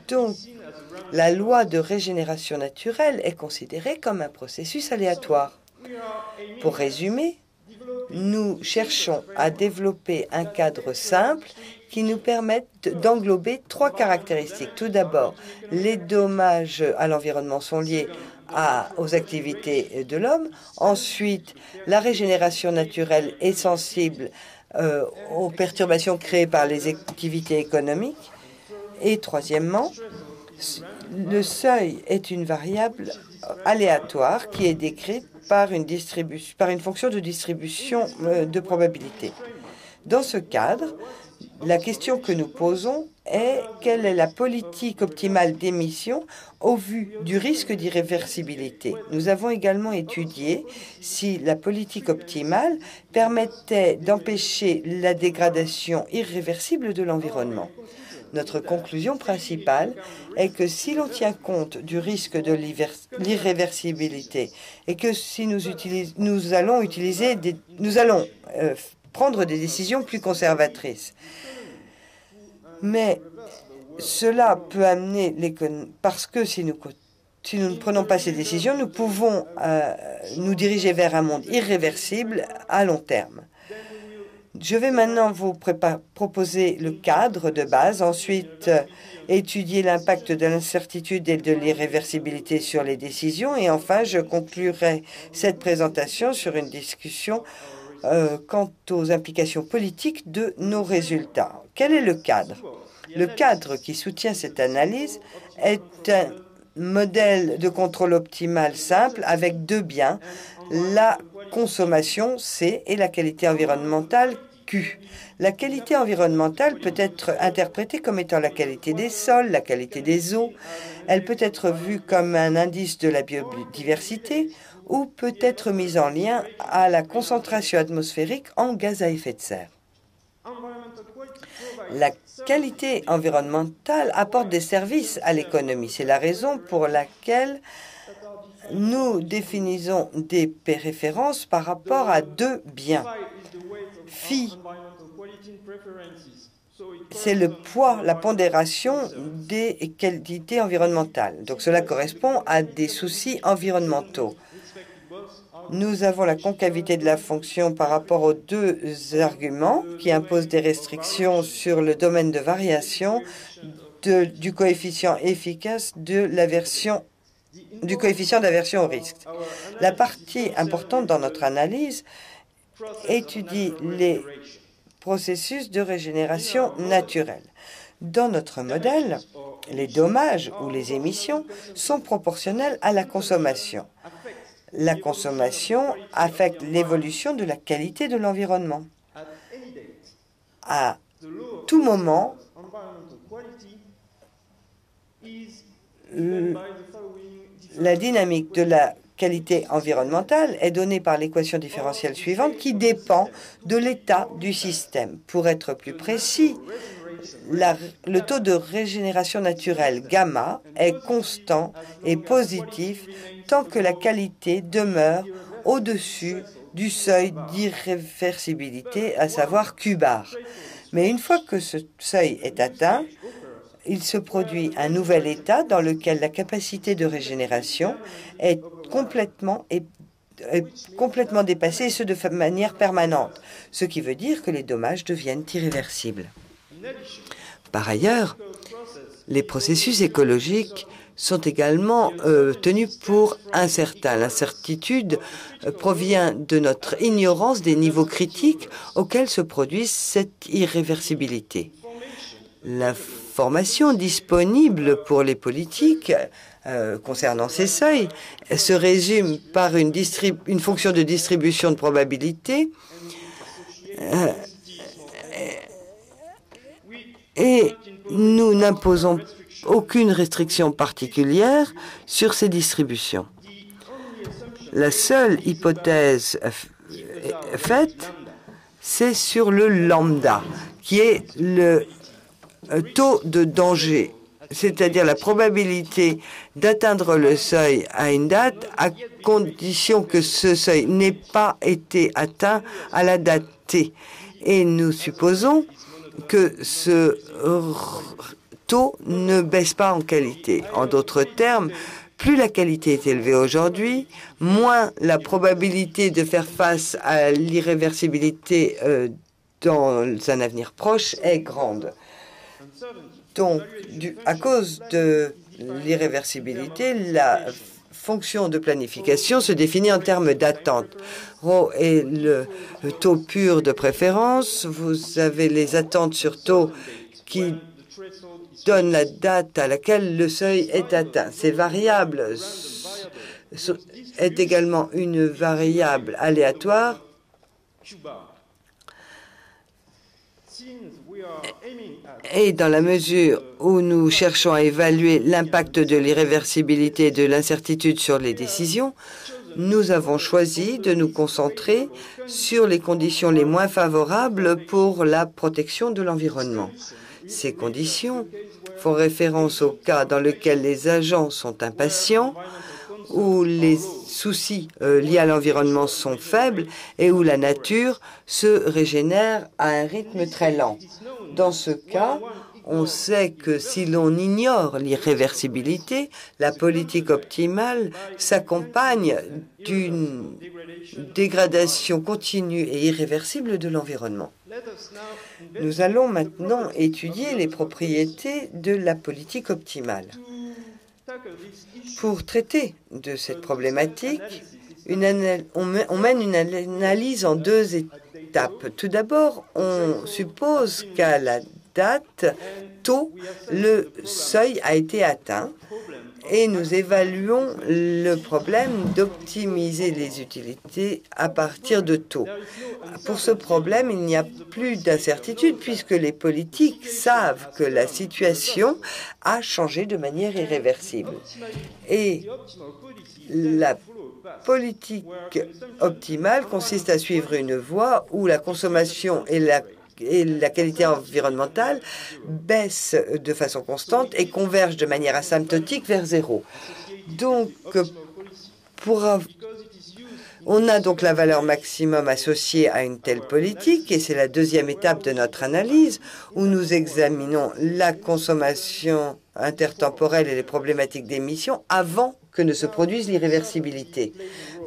Donc, la loi de régénération naturelle est considérée comme un processus aléatoire. Pour résumer, nous cherchons à développer un cadre simple qui nous permette d'englober trois caractéristiques. Tout d'abord, les dommages à l'environnement sont liés aux activités de l'homme. Ensuite, la régénération naturelle est sensible aux perturbations créées par les activités économiques. Et troisièmement, le seuil est une variable aléatoire qui est décrite par une fonction de distribution de probabilité. Dans ce cadre, la question que nous posons est quelle est la politique optimale d'émission au vu du risque d'irréversibilité. Nous avons également étudié si la politique optimale permettait d'empêcher la dégradation irréversible de l'environnement. Notre conclusion principale est que si l'on tient compte du risque de l'irréversibilité et que si nous allons prendre des décisions plus conservatrices. Mais cela peut amener parce que si nous ne prenons pas ces décisions, nous pouvons nous diriger vers un monde irréversible à long terme. Je vais maintenant vous proposer le cadre de base, ensuite étudier l'impact de l'incertitude et de l'irréversibilité sur les décisions, et enfin, je conclurai cette présentation sur une discussion quant aux implications politiques de nos résultats. Quel est le cadre? Le cadre qui soutient cette analyse est un modèle de contrôle optimal simple avec deux biens, la consommation C et la qualité environnementale Q. La qualité environnementale peut être interprétée comme étant la qualité des sols, la qualité des eaux. Elle peut être vue comme un indice de la biodiversité ou peut être mise en lien à la concentration atmosphérique en gaz à effet de serre. La qualité environnementale apporte des services à l'économie. C'est la raison pour laquelle nous définissons des références par rapport à deux biens. Phi c'est le poids, la pondération des qualités environnementales. Donc cela correspond à des soucis environnementaux. Nous avons la concavité de la fonction par rapport aux deux arguments qui imposent des restrictions sur le domaine de variation du coefficient efficace du coefficient d'aversion au risque. La partie importante dans notre analyse étudie les processus de régénération naturelle. Dans notre modèle, les dommages ou les émissions sont proportionnels à la consommation. La consommation affecte l'évolution de la qualité de l'environnement. À tout moment, la dynamique de la qualité environnementale est donnée par l'équation différentielle suivante qui dépend de l'état du système. Pour être plus précis, le taux de régénération naturelle gamma est constant et positif tant que la qualité demeure au-dessus du seuil d'irréversibilité, à savoir Q bar. Mais une fois que ce seuil est atteint, il se produit un nouvel état dans lequel la capacité de régénération est complètement dépassée, et ce de manière permanente, ce qui veut dire que les dommages deviennent irréversibles. Par ailleurs, les processus écologiques sont également tenus pour incertains. L'incertitude provient de notre ignorance des niveaux critiques auxquels se produit cette irréversibilité. L'information disponible pour les politiques concernant ces seuils se résume par une fonction de distribution de probabilité et nous n'imposons aucune restriction particulière sur ces distributions. La seule hypothèse faite, c'est sur le lambda, qui est le taux de danger, c'est-à-dire la probabilité d'atteindre le seuil à une date à condition que ce seuil n'ait pas été atteint à la date t. Et nous supposons que ce taux ne baisse pas en qualité. En d'autres termes, plus la qualité est élevée aujourd'hui, moins la probabilité de faire face à l'irréversibilité dans un avenir proche est grande. Donc, à cause de l'irréversibilité, la fonction de planification se définit en termes d'attente. Rho est le taux pur de préférence. Vous avez les attentes sur taux qui donnent la date à laquelle le seuil est atteint. Ces variables est également une variable aléatoire. Et dans la mesure où nous cherchons à évaluer l'impact de l'irréversibilité et de l'incertitude sur les décisions, nous avons choisi de nous concentrer sur les conditions les moins favorables pour la protection de l'environnement. Ces conditions font référence au cas dans lequel les agents sont impatients, où les soucis liés à l'environnement sont faibles et où la nature se régénère à un rythme très lent. Dans ce cas, on sait que si l'on ignore l'irréversibilité, la politique optimale s'accompagne d'une dégradation continue et irréversible de l'environnement. Nous allons maintenant étudier les propriétés de la politique optimale. Pour traiter de cette problématique, on mène une analyse en deux étapes. Tout d'abord, on suppose qu'à la date taux, le seuil a été atteint et nous évaluons le problème d'optimiser les utilités à partir de taux. Pour ce problème, il n'y a plus d'incertitude puisque les politiques savent que la situation a changé de manière irréversible. Et la politique optimale consiste à suivre une voie où la consommation et la qualité environnementale baissent de façon constante et convergent de manière On a donc la valeur maximum associée à une telle politique, et c'est la deuxième étape de notre analyse, où nous examinons la consommation intertemporelle et les problématiques d'émissions avant que ne se produise l'irréversibilité.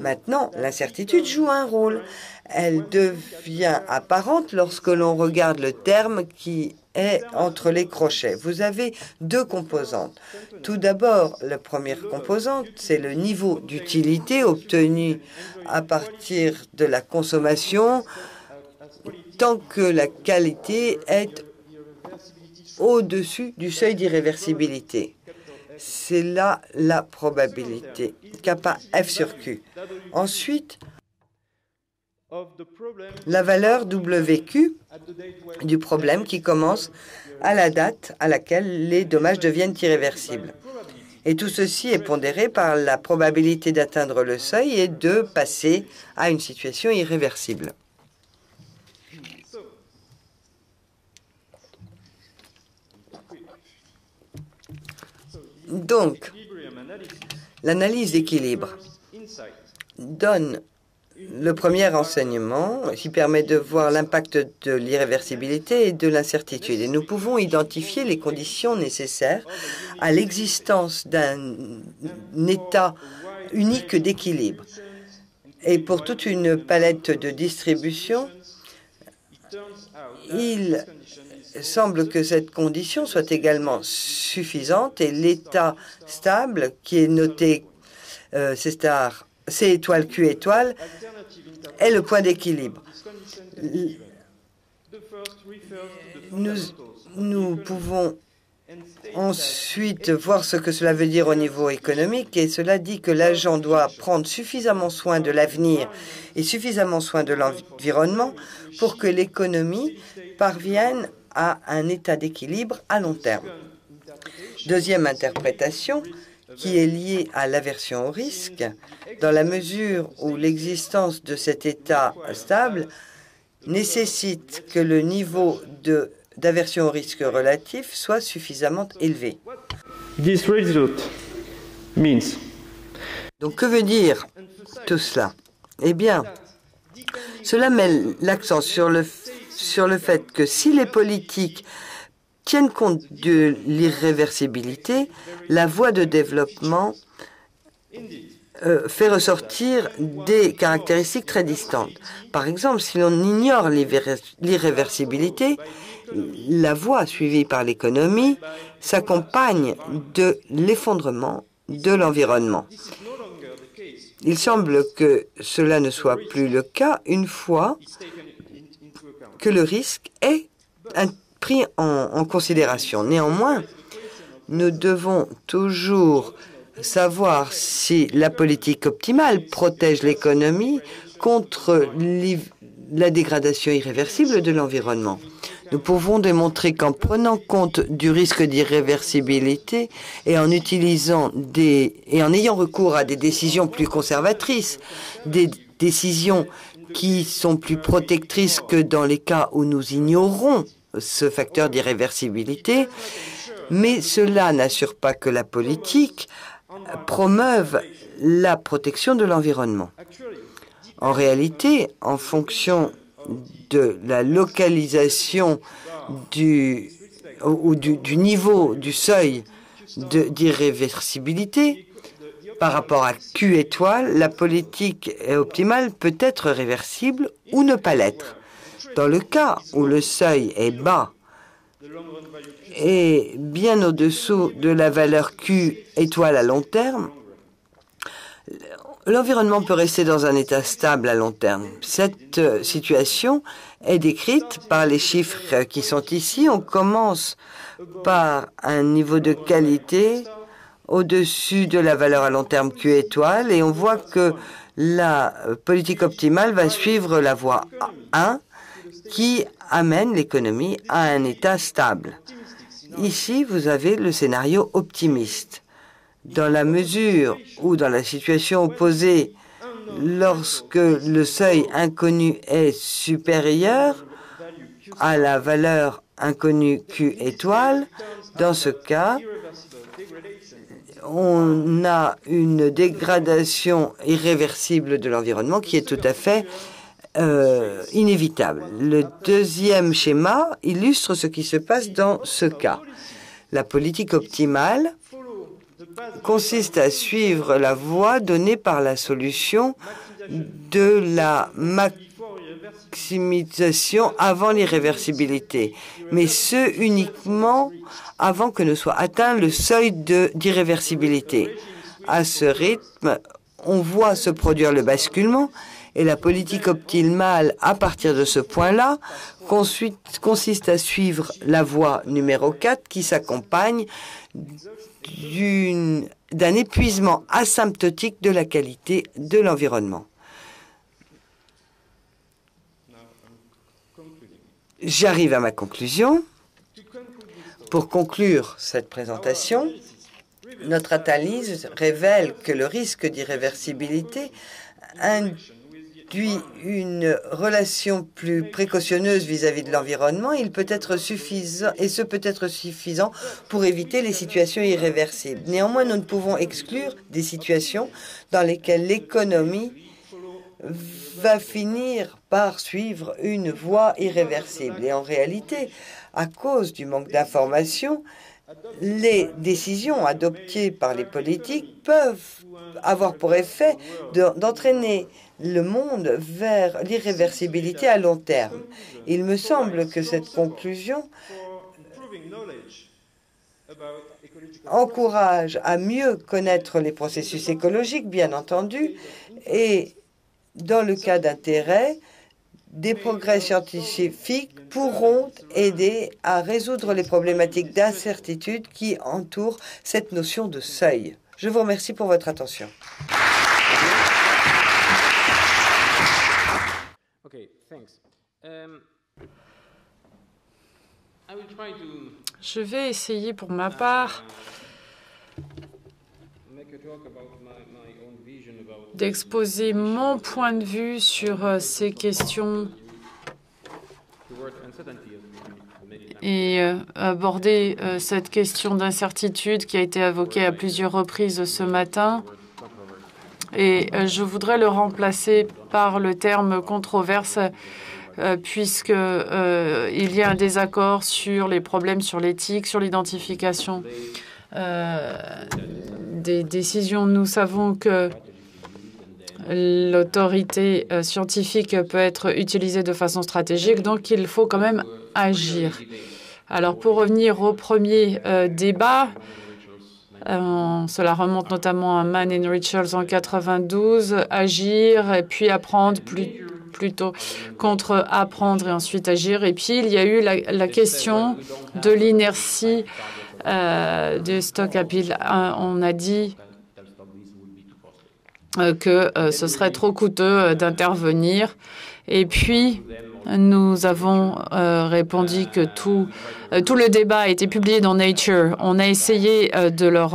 Maintenant, l'incertitude joue un rôle. Elle devient apparente lorsque l'on regarde le terme qui est entre les crochets. Vous avez deux composantes. Tout d'abord, la première composante, c'est le niveau d'utilité obtenu à partir de la consommation tant que la qualité est au-dessus du seuil d'irréversibilité. C'est là la probabilité, kappa F sur Q. Ensuite, la valeur WQ du problème qui commence à la date à laquelle les dommages deviennent irréversibles. Et tout ceci est pondéré par la probabilité d'atteindre le seuil et de passer à une situation irréversible. Donc, l'analyse d'équilibre donne le premier enseignement qui permet de voir l'impact de l'irréversibilité et de l'incertitude. Et nous pouvons identifier les conditions nécessaires à l'existence d'un état unique d'équilibre. Et pour toute une palette de distribution, il semble que cette condition soit également suffisante et l'état stable qui est noté C étoile, Q étoile, est le point d'équilibre. Nous pouvons ensuite voir ce que cela veut dire au niveau économique, et cela dit que l'agent doit prendre suffisamment soin de l'avenir et suffisamment soin de l'environnement pour que l'économie parvienne à un état d'équilibre à long terme. Deuxième interprétation, qui est liée à l'aversion au risque, dans la mesure où l'existence de cet état stable nécessite que le niveau d'aversion au risque relatif soit suffisamment élevé. This result means. Donc, que veut dire tout cela? Eh bien, cela met l'accent sur le fait que si les politiques tiennent compte de l'irréversibilité, la voie de développement fait ressortir des caractéristiques très distantes. Par exemple, si l'on ignore l'irréversibilité, la voie suivie par l'économie s'accompagne de l'effondrement de l'environnement. Il semble que cela ne soit plus le cas une fois que le risque est pris en considération. Néanmoins, nous devons toujours savoir si la politique optimale protège l'économie contre la dégradation irréversible de l'environnement. Nous pouvons démontrer qu'en prenant compte du risque d'irréversibilité et en utilisant et en ayant recours à des décisions plus conservatrices, des décisions qui sont plus protectrices que dans les cas où nous ignorons ce facteur d'irréversibilité, mais cela n'assure pas que la politique promeuve la protection de l'environnement. En réalité, en fonction de la localisation du niveau du seuil d'irréversibilité par rapport à Q étoile, la politique optimale peut être réversible ou ne pas l'être. Dans le cas où le seuil est bas et bien au-dessous de la valeur Q étoile à long terme, l'environnement peut rester dans un état stable à long terme. Cette situation est décrite par les chiffres qui sont ici. On commence par un niveau de qualité au-dessus de la valeur à long terme Q étoile et on voit que la politique optimale va suivre la voie 1 qui amène l'économie à un état stable. Ici, vous avez le scénario optimiste. Dans la mesure où, dans la situation opposée, lorsque le seuil inconnu est supérieur à la valeur inconnue Q étoile, dans ce cas, on a une dégradation irréversible de l'environnement qui est tout à fait inévitable. Le deuxième schéma illustre ce qui se passe dans ce cas. La politique optimale consiste à suivre la voie donnée par la solution de la maximisation avant l'irréversibilité, mais ce uniquement avant que ne soit atteint le seuil d'irréversibilité. À ce rythme, on voit se produire le basculement et la politique optimale à partir de ce point-là consiste à suivre la voie numéro 4 qui s'accompagne d'un épuisement asymptotique de la qualité de l'environnement. J'arrive à ma conclusion. Pour conclure cette présentation, notre analyse révèle que le risque d'irréversibilité induit une relation plus précautionneuse vis-à-vis de l'environnement. Il peut être suffisant, et ce peut être suffisant pour éviter les situations irréversibles. Néanmoins, nous ne pouvons exclure des situations dans lesquelles l'économie va finir par suivre une voie irréversible. Et en réalité, à cause du manque d'information, les décisions adoptées par les politiques peuvent avoir pour effet d'entraîner le monde vers l'irréversibilité à long terme. Il me semble que cette conclusion encourage à mieux connaître les processus écologiques, bien entendu, et dans le cas d'intérêt, des progrès scientifiques pourront aider à résoudre les problématiques d'incertitude qui entourent cette notion de seuil. Je vous remercie pour votre attention. Je vais essayer pour ma part d'exposer mon point de vue sur ces questions et aborder cette question d'incertitude qui a été évoquée à plusieurs reprises ce matin. Et je voudrais le remplacer par le terme controverse puisque il y a un désaccord sur les problèmes, sur l'éthique, sur l'identification des décisions. Nous savons que l'autorité scientifique peut être utilisée de façon stratégique, donc il faut quand même agir. Alors, pour revenir au premier débat, cela remonte notamment à Mann et Richards en 92, agir et puis apprendre plutôt contre apprendre et ensuite agir. Et puis, il y a eu la question de l'inertie de stock appeal. On a dit que ce serait trop coûteux d'intervenir. Et puis, nous avons répondu que tout le débat a été publié dans Nature. On a essayé de leur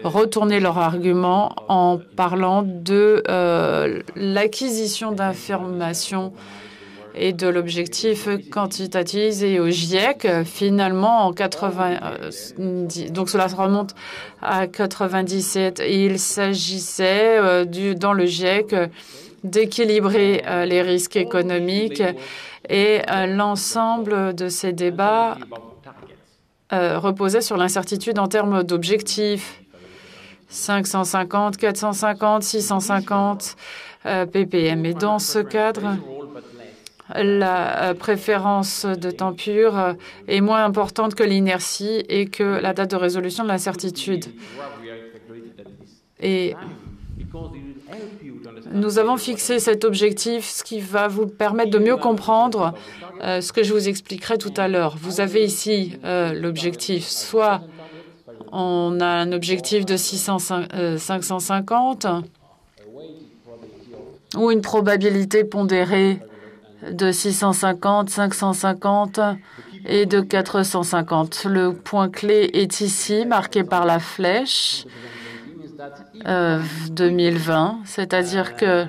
retourner leur argument en parlant de l'acquisition d'informations et de l'objectif quantitatif et au GIEC, finalement, en 90, donc cela se remonte à 97, et il s'agissait dans le GIEC d'équilibrer les risques économiques et l'ensemble de ces débats reposait sur l'incertitude en termes d'objectifs. 550, 450, 650 ppm. Et dans ce cadre, la préférence de temps pur est moins importante que l'inertie et que la date de résolution de l'incertitude. Et nous avons fixé cet objectif, ce qui va vous permettre de mieux comprendre ce que je vous expliquerai tout à l'heure. Vous avez ici l'objectif, soit on a un objectif de 550 ou une probabilité pondérée de 650, 550 et de 450. Le point clé est ici, marqué par la flèche 2020, c'est-à-dire que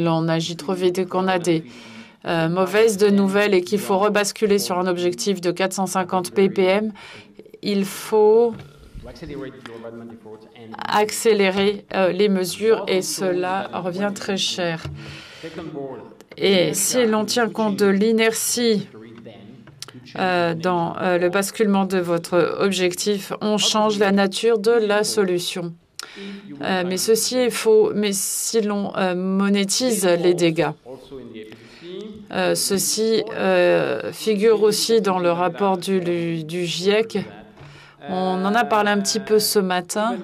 on agit trop vite et qu'on a des mauvaise nouvelle et qu'il faut rebasculer sur un objectif de 450 ppm, il faut accélérer les mesures et cela revient très cher. Et si l'on tient compte de l'inertie dans le basculement de votre objectif, on change la nature de la solution. Mais ceci est faux. Mais si l'on monétise les dégâts, ceci figure aussi dans le rapport du GIEC. On en a parlé un petit peu ce matin.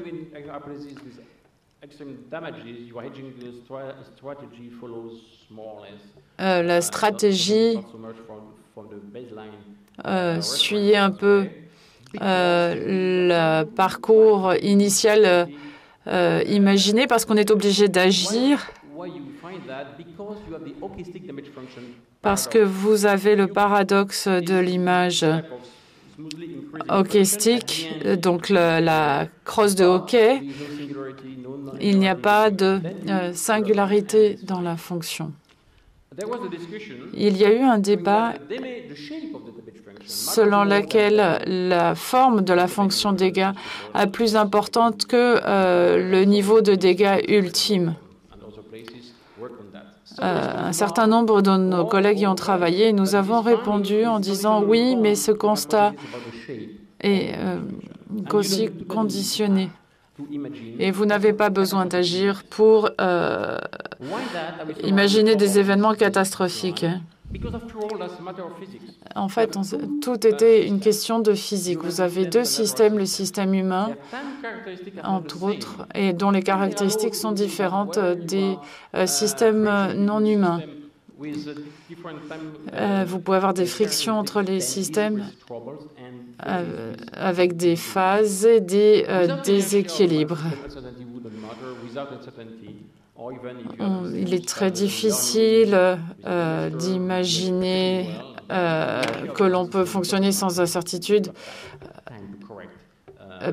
La stratégie suit un peu le parcours initial imaginé parce qu'on est obligé d'agir parce que vous avez le paradoxe de l'image hockeystick, donc la crosse de hockey. Il n'y a pas de singularité dans la fonction. Il y a eu un débat selon lequel la forme de la fonction dégâts est plus importante que le niveau de dégâts ultime. Un certain nombre de nos collègues y ont travaillé et nous avons répondu en disant oui, mais ce constat est aussi conditionné. Et vous n'avez pas besoin d'agir pour imaginer des événements catastrophiques. En fait, tout était une question de physique. Vous avez deux systèmes, le système humain, entre autres, et dont les caractéristiques sont différentes des systèmes non humains. Vous pouvez avoir des frictions entre les systèmes avec des phases et des déséquilibres. Il est très difficile d'imaginer que l'on peut fonctionner sans incertitude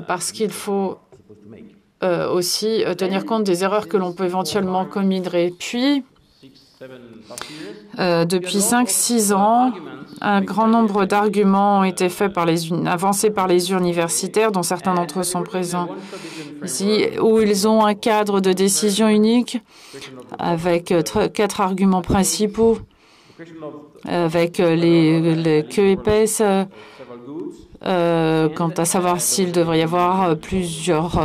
parce qu'il faut aussi tenir compte des erreurs que l'on peut éventuellement commettre. Et puis, depuis 5-6 ans, un grand nombre d'arguments ont été faits avancés par les universitaires, dont certains d'entre eux sont présents ici, où ils ont un cadre de décision unique avec 4 arguments principaux, avec les queues épaisses, quant à savoir s'il devrait y avoir plusieurs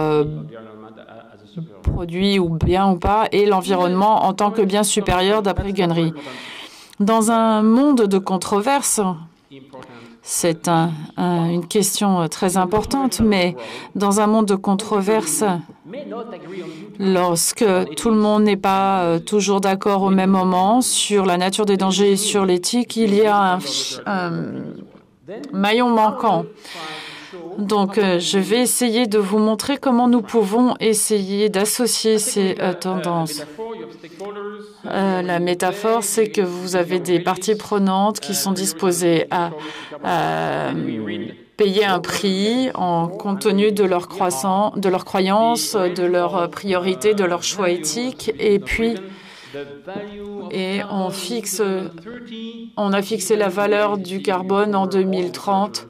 produits ou biens ou pas, et l'environnement en tant que bien supérieur d'après Gunnery. Dans un monde de controverses, c'est une question très importante, mais dans un monde de controverses, lorsque tout le monde n'est pas toujours d'accord au même moment sur la nature des dangers et sur l'éthique, il y a un maillon manquant. Donc, je vais essayer de vous montrer comment nous pouvons essayer d'associer ces tendances. La métaphore, c'est que vous avez des parties prenantes qui sont disposées à payer un prix compte tenu de leur croyances, de leurs priorités, de leurs choix éthiques, et puis on a fixé la valeur du carbone en 2030,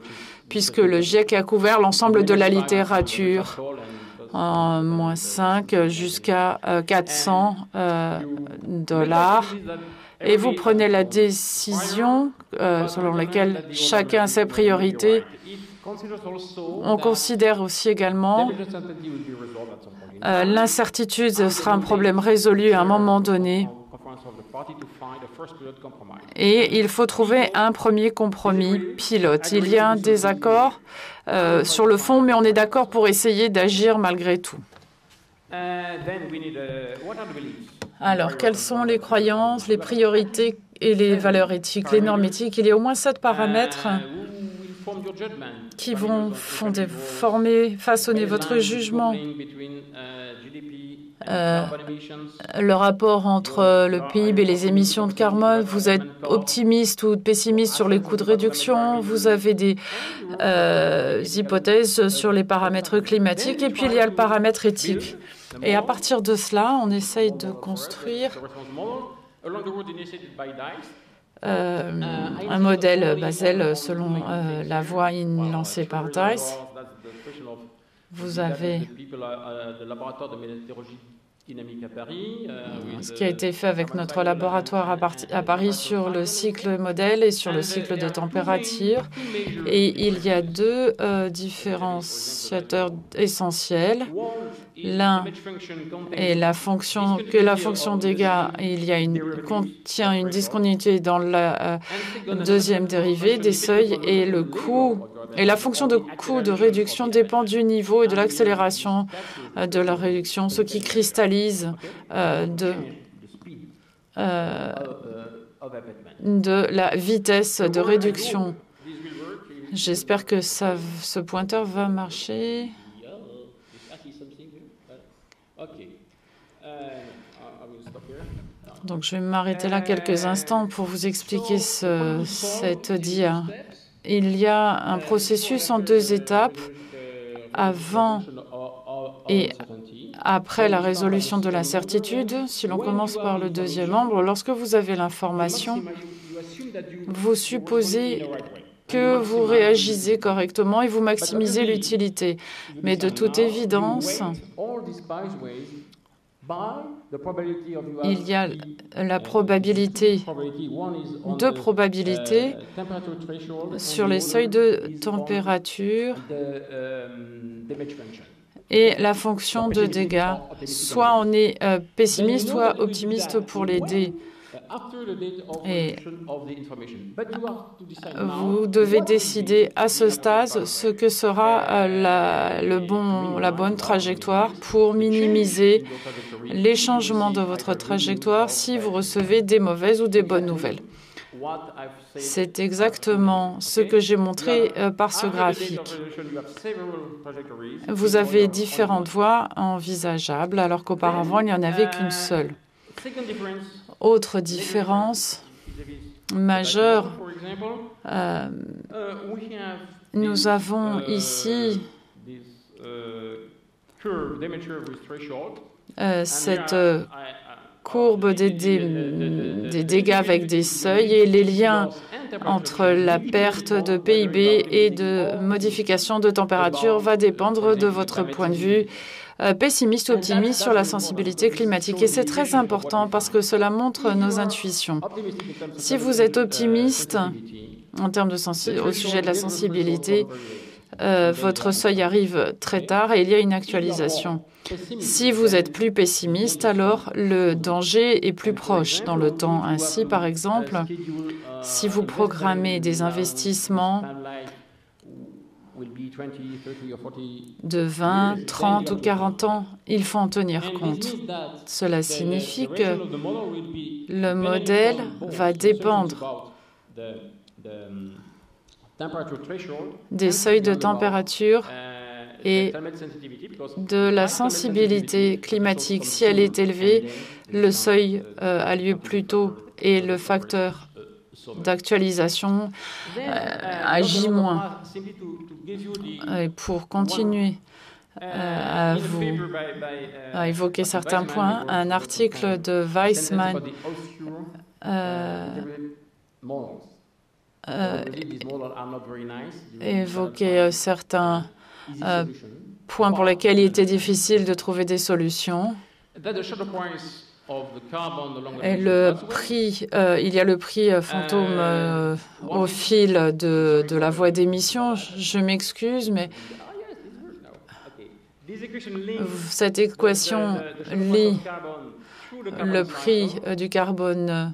puisque le GIEC a couvert l'ensemble de la littérature, en -5 jusqu'à 400 $. Et vous prenez la décision selon laquelle chacun a ses priorités. On considère aussi également l'incertitude sera un problème résolu à un moment donné. Et il faut trouver un premier compromis pilote. Il y a un désaccord sur le fond, mais on est d'accord pour essayer d'agir malgré tout. Alors, quelles sont les croyances, les priorités et les valeurs éthiques, les normes éthiques? Il y a au moins 7 paramètres qui vont façonner votre jugement. Le rapport entre le PIB et les émissions de carbone, vous êtes optimiste ou pessimiste sur les coûts de réduction, vous avez des hypothèses sur les paramètres climatiques, et puis il y a le paramètre éthique. Et à partir de cela, on essaye de construire un modèle Basel selon la voie lancée par DICE. Vous avez ce qui a été fait avec notre laboratoire à Paris sur le cycle modèle et sur le cycle de température. Et il y a deux différenciateurs essentiels. L'un est la fonction dégâts. Contient une discontinuité dans la deuxième dérivée des seuils et le coût. Et la fonction de coût de réduction dépend du niveau et de l'accélération de la réduction, ce qui cristallise de la vitesse de réduction. J'espère que ce pointeur va marcher. Donc, je vais m'arrêter là quelques instants pour vous expliquer cette dia. Il y a un processus en deux étapes, avant et après la résolution de l'incertitude. Si l'on commence par le deuxième membre, lorsque vous avez l'information, vous supposez que vous réagissez correctement et vous maximisez l'utilité. Mais de toute évidence, il y a la probabilité, deux probabilités sur les seuils de température et la fonction de dégâts. Soit on est pessimiste, soit optimiste pour les D. Et vous devez décider à ce stade ce que sera la bonne trajectoire pour minimiser les changements de votre trajectoire si vous recevez des mauvaises ou des bonnes nouvelles. C'est exactement ce que j'ai montré par ce graphique. Vous avez différentes voies envisageables alors qu'auparavant, il n'y en avait qu'une seule. Autre différence majeure, nous avons ici cette courbe des dégâts avec des seuils et les liens entre la perte de PIB et de modification de température va dépendre de votre point de vue pessimiste ou optimiste sur la sensibilité climatique. Et c'est très important parce que cela montre nos intuitions. Si vous êtes optimiste en termes au sujet de la sensibilité, votre seuil arrive très tard et il y a une actualisation. Si vous êtes plus pessimiste, alors le danger est plus proche dans le temps. Ainsi, par exemple, si vous programmez des investissements de 20, 30 ou 40 ans, il faut en tenir compte. Cela signifie que le modèle va dépendre des seuils de température et de la sensibilité climatique. Si elle est élevée, le seuil a lieu plus tôt et le facteur d'actualisation agit moins. Et pour continuer à évoquer certains points, un article de Weissman évoquait certains points pour lesquels il était difficile de trouver des solutions. Et le prix, il y a le prix fantôme au fil de la voie d'émission. Je m'excuse, mais cette équation lie le prix du carbone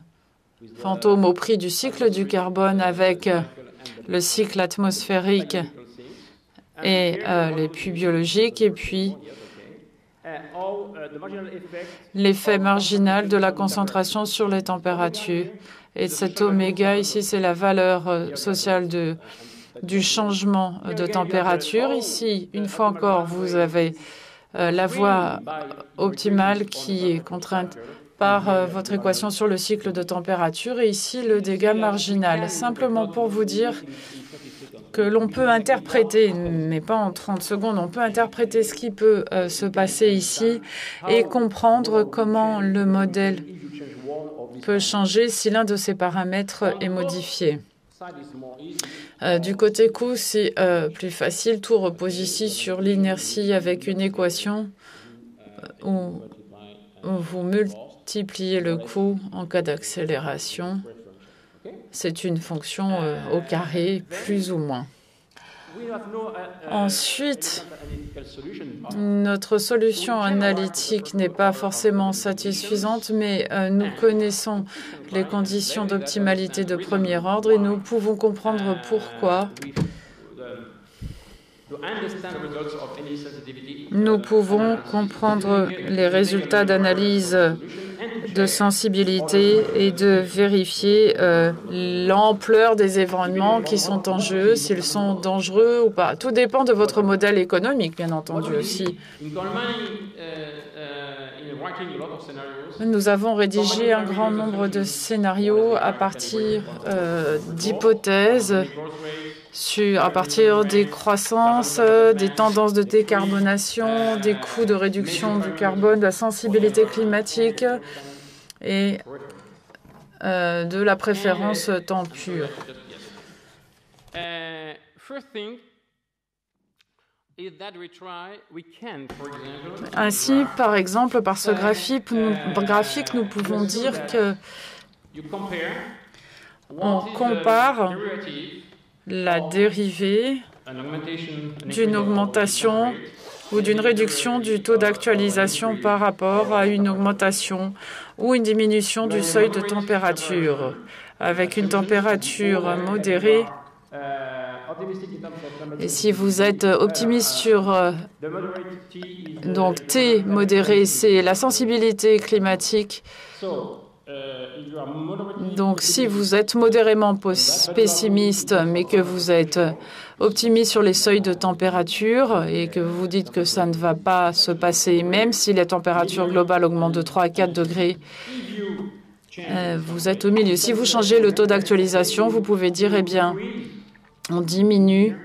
fantôme au prix du cycle du carbone avec le cycle atmosphérique et les puits biologiques, et puis l'effet marginal de la concentration sur les températures. Et cet oméga, ici, c'est la valeur sociale du changement de température. Ici, une fois encore, vous avez la voie optimale qui est contrainte par votre équation sur le cycle de température, et ici, le dégât marginal. Simplement pour vous dire que l'on peut interpréter, mais pas en 30 secondes, on peut interpréter ce qui peut se passer ici et comprendre comment le modèle peut changer si l'un de ces paramètres est modifié. Du côté coût, c'est plus facile. Tout repose ici sur l'inertie avec une équation où vous multipliez le coût en cas d'accélération. C'est une fonction au carré, plus ou moins. Ensuite, notre solution analytique n'est pas forcément satisfaisante, mais nous connaissons les conditions d'optimalité de premier ordre et nous pouvons comprendre pourquoi. Nous pouvons comprendre les résultats d'analyse de sensibilité et de vérifier l'ampleur des événements qui sont en jeu, s'ils sont dangereux ou pas. Tout dépend de votre modèle économique, bien entendu, aussi. Nous avons rédigé un grand nombre de scénarios à partir d'hypothèses, à partir des croissances, des tendances de décarbonation, des coûts de réduction du carbone, de la sensibilité climatique et de la préférence temps pur. Ainsi, par exemple, par ce graphique, nous pouvons dire que on compare la dérivée d'une augmentation ou d'une réduction du taux d'actualisation par rapport à une augmentation ou une diminution du seuil de température. Avec une température modérée, et si vous êtes optimiste sur donc T modéré, c'est la sensibilité climatique. Donc, si vous êtes modérément pessimiste, mais que vous êtes optimiste sur les seuils de température et que vous dites que ça ne va pas se passer, même si la température globale augmente de 3 à 4 degrés, vous êtes au milieu. Si vous changez le taux d'actualisation, vous pouvez dire, eh bien, on diminue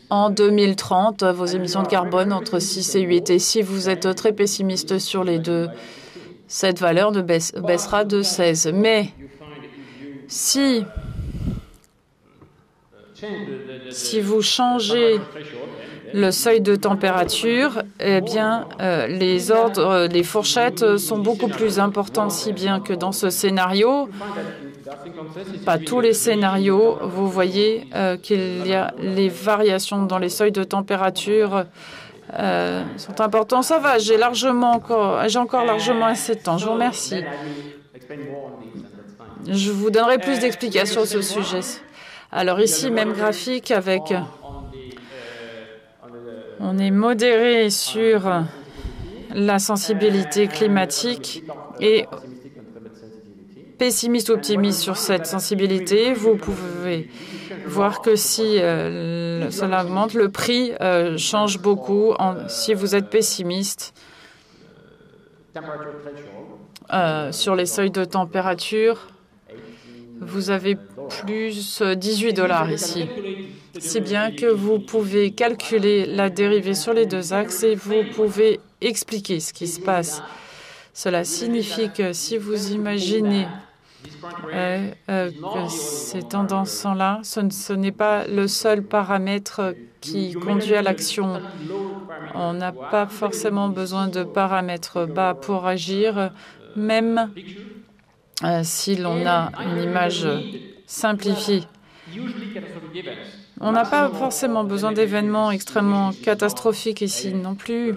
en 2030 vos émissions de carbone entre 6 et 8. Et si vous êtes très pessimiste sur les deux, cette valeur baissera de 16. Mais si vous changez le seuil de température, eh bien, les fourchettes sont beaucoup plus importantes, si bien que dans ce scénario, pas tous les scénarios, vous voyez qu'il y a les variations dans les seuils de température sont importantes. Ça va, j'ai encore largement assez de temps. Je vous remercie. Je vous donnerai plus d'explications sur ce sujet. Alors ici, même graphique avec... On est modéré sur la sensibilité climatique et pessimiste ou optimiste sur cette sensibilité. Vous pouvez voir que si cela augmente, le prix change beaucoup. Si vous êtes pessimiste sur les seuils de température, vous avez plus $18 ici. C'est bien que vous pouvez calculer la dérivée sur les deux axes et vous pouvez expliquer ce qui se passe. Cela signifie que si vous imaginez que ces tendances sont là, ce n'est pas le seul paramètre qui conduit à l'action. On n'a pas forcément besoin de paramètres bas pour agir, même si l'on a une image simplifiée. On n'a pas forcément besoin d'événements extrêmement catastrophiques ici non plus.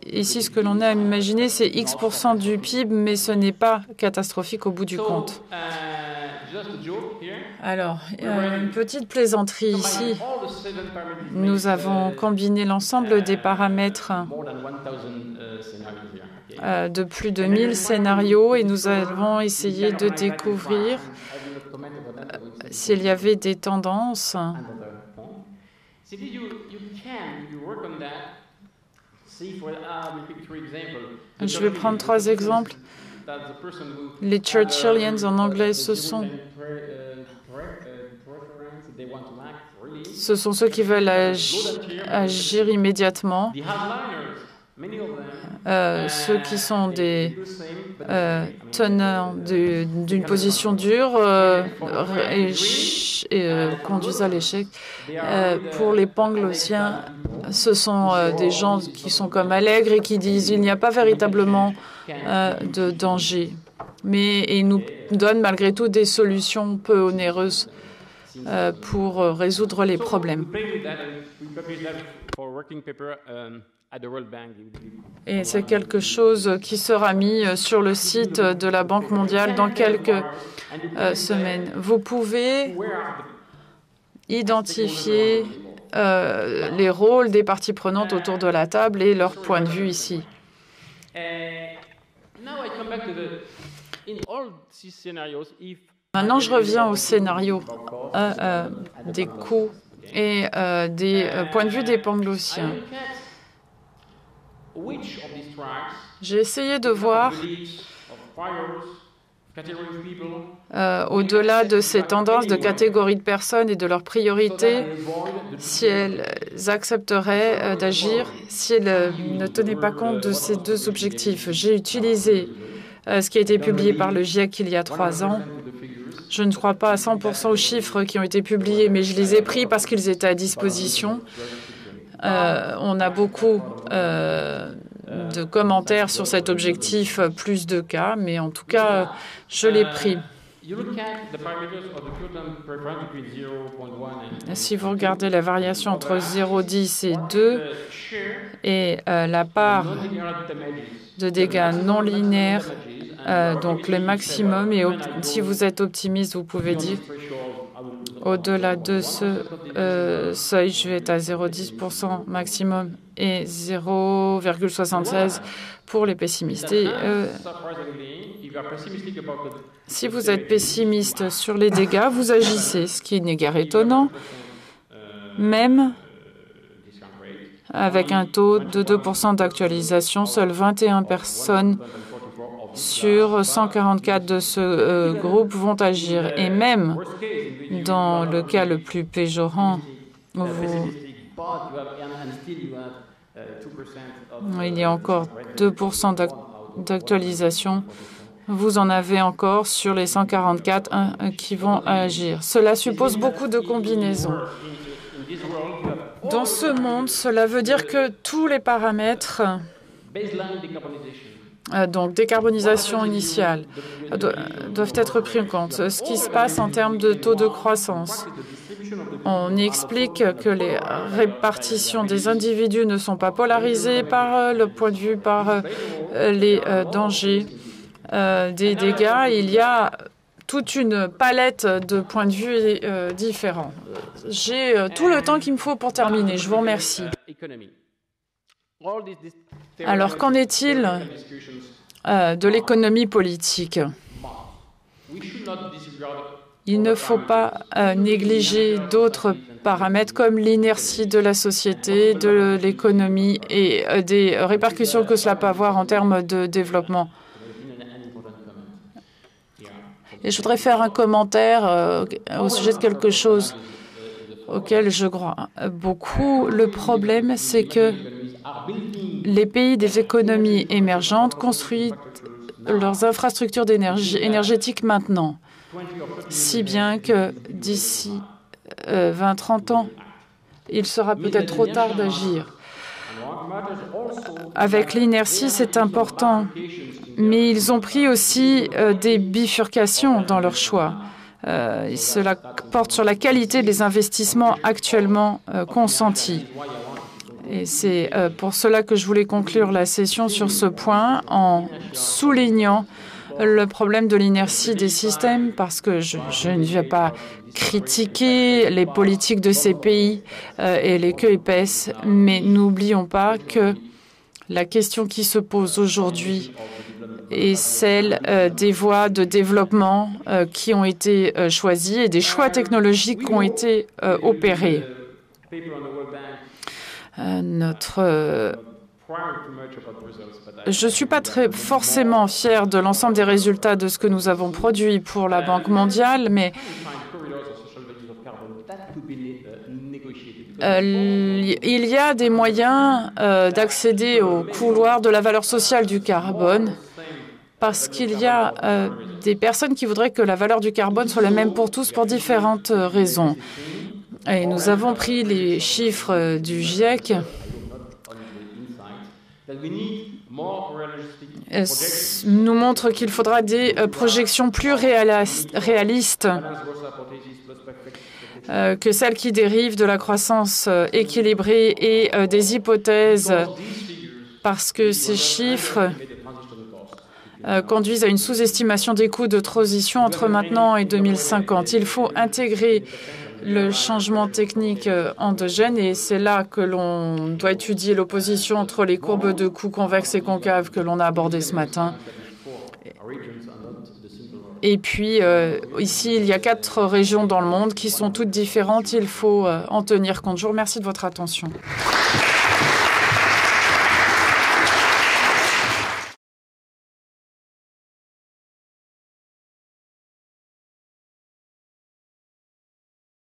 Ici, ce que l'on a à imaginer, c'est X% du PIB, mais ce n'est pas catastrophique au bout du compte. Alors, une petite plaisanterie ici. Nous avons combiné l'ensemble des paramètres de plus de 1000 scénarios et nous avons essayé de découvrir s'il y avait des tendances. Je vais prendre 3 exemples. Les Churchillians en anglais, ce sont ceux qui veulent agir immédiatement. ceux qui sont des teneurs d'une position dure conduisent à l'échec. Pour les panglossiens, ce sont des gens qui sont comme Allègre et qui disent il n'y a pas véritablement de danger. Mais ils nous donnent malgré tout des solutions peu onéreuses pour résoudre les problèmes. Et c'est quelque chose qui sera mis sur le site de la Banque mondiale dans quelques semaines. Vous pouvez identifier les rôles des parties prenantes autour de la table et leur point de vue ici. Maintenant, je reviens au scénario des coûts et des points de vue des panglossiens. J'ai essayé de voir, au-delà de ces tendances de catégories de personnes et de leurs priorités, si elles accepteraient d'agir, si elles ne tenaient pas compte de ces deux objectifs. J'ai utilisé ce qui a été publié par le GIEC il y a 3 ans. Je ne crois pas à 100% aux chiffres qui ont été publiés, mais je les ai pris parce qu'ils étaient à disposition. On a beaucoup de commentaires sur cet objectif, plus de cas, mais en tout cas, je l'ai pris. Si vous regardez la variation entre 0,10 et 2 et la part de dégâts non linéaires, donc le maximum, et si vous êtes optimiste, vous pouvez dire au-delà de ce seuil, je vais être à 0,10% maximum et 0,76 pour les pessimistes. Et, si vous êtes pessimiste sur les dégâts, vous agissez, ce qui n'est guère étonnant, même avec un taux de 2% d'actualisation, seules 21 personnes sur 144 de ce groupe vont agir. Et même dans le cas le plus péjorant, il y a encore 2% d'actualisation. Vous en avez encore sur les 144 qui vont agir. Cela suppose beaucoup de combinaisons. Dans ce monde, cela veut dire que tous les paramètres, donc décarbonisation initiale, doivent être pris en compte. Ce qui se passe en termes de taux de croissance. On explique que les répartitions des individus ne sont pas polarisées par le point de vue, par les dangers des dégâts. Il y a toute une palette de points de vue différents. J'ai tout le temps qu'il me faut pour terminer. Je vous remercie. Alors, qu'en est-il de l'économie politique? Il ne faut pas négliger d'autres paramètres comme l'inertie de la société, de l'économie et des répercussions que cela peut avoir en termes de développement. Et je voudrais faire un commentaire au sujet de quelque chose auquel je crois beaucoup. Le problème, c'est que les pays des économies émergentes construisent leurs infrastructures énergétiques maintenant, si bien que d'ici 20-30 ans, il sera peut-être trop tard d'agir. Avec l'inertie, c'est important, mais ils ont pris aussi des bifurcations dans leur choix. Cela porte sur la qualité des investissements actuellement consentis. Et c'est pour cela que je voulais conclure la session sur ce point en soulignant le problème de l'inertie des systèmes, parce que je ne vais pas critiquer les politiques de ces pays et les queues épaisses, mais n'oublions pas que la question qui se pose aujourd'hui est celle des voies de développement qui ont été choisies et des choix technologiques qui ont été opérés. Je ne suis pas forcément fier de l'ensemble des résultats de ce que nous avons produit pour la Banque mondiale, mais il y a des moyens d'accéder au couloir de la valeur sociale du carbone parce qu'il y a des personnes qui voudraient que la valeur du carbone soit la même pour tous pour différentes raisons. Et nous avons pris les chiffres du GIEC nous montre qu'il faudra des projections plus réalistes que celles qui dérivent de la croissance équilibrée et des hypothèses, parce que ces chiffres conduisent à une sous-estimation des coûts de transition entre maintenant et 2050. Il faut intégrer le changement technique endogène et c'est là que l'on doit étudier l'opposition entre les courbes de coûts convexes et concaves que l'on a abordées ce matin. Et puis, ici, il y a 4 régions dans le monde qui sont toutes différentes. Il faut en tenir compte. Je vous remercie de votre attention.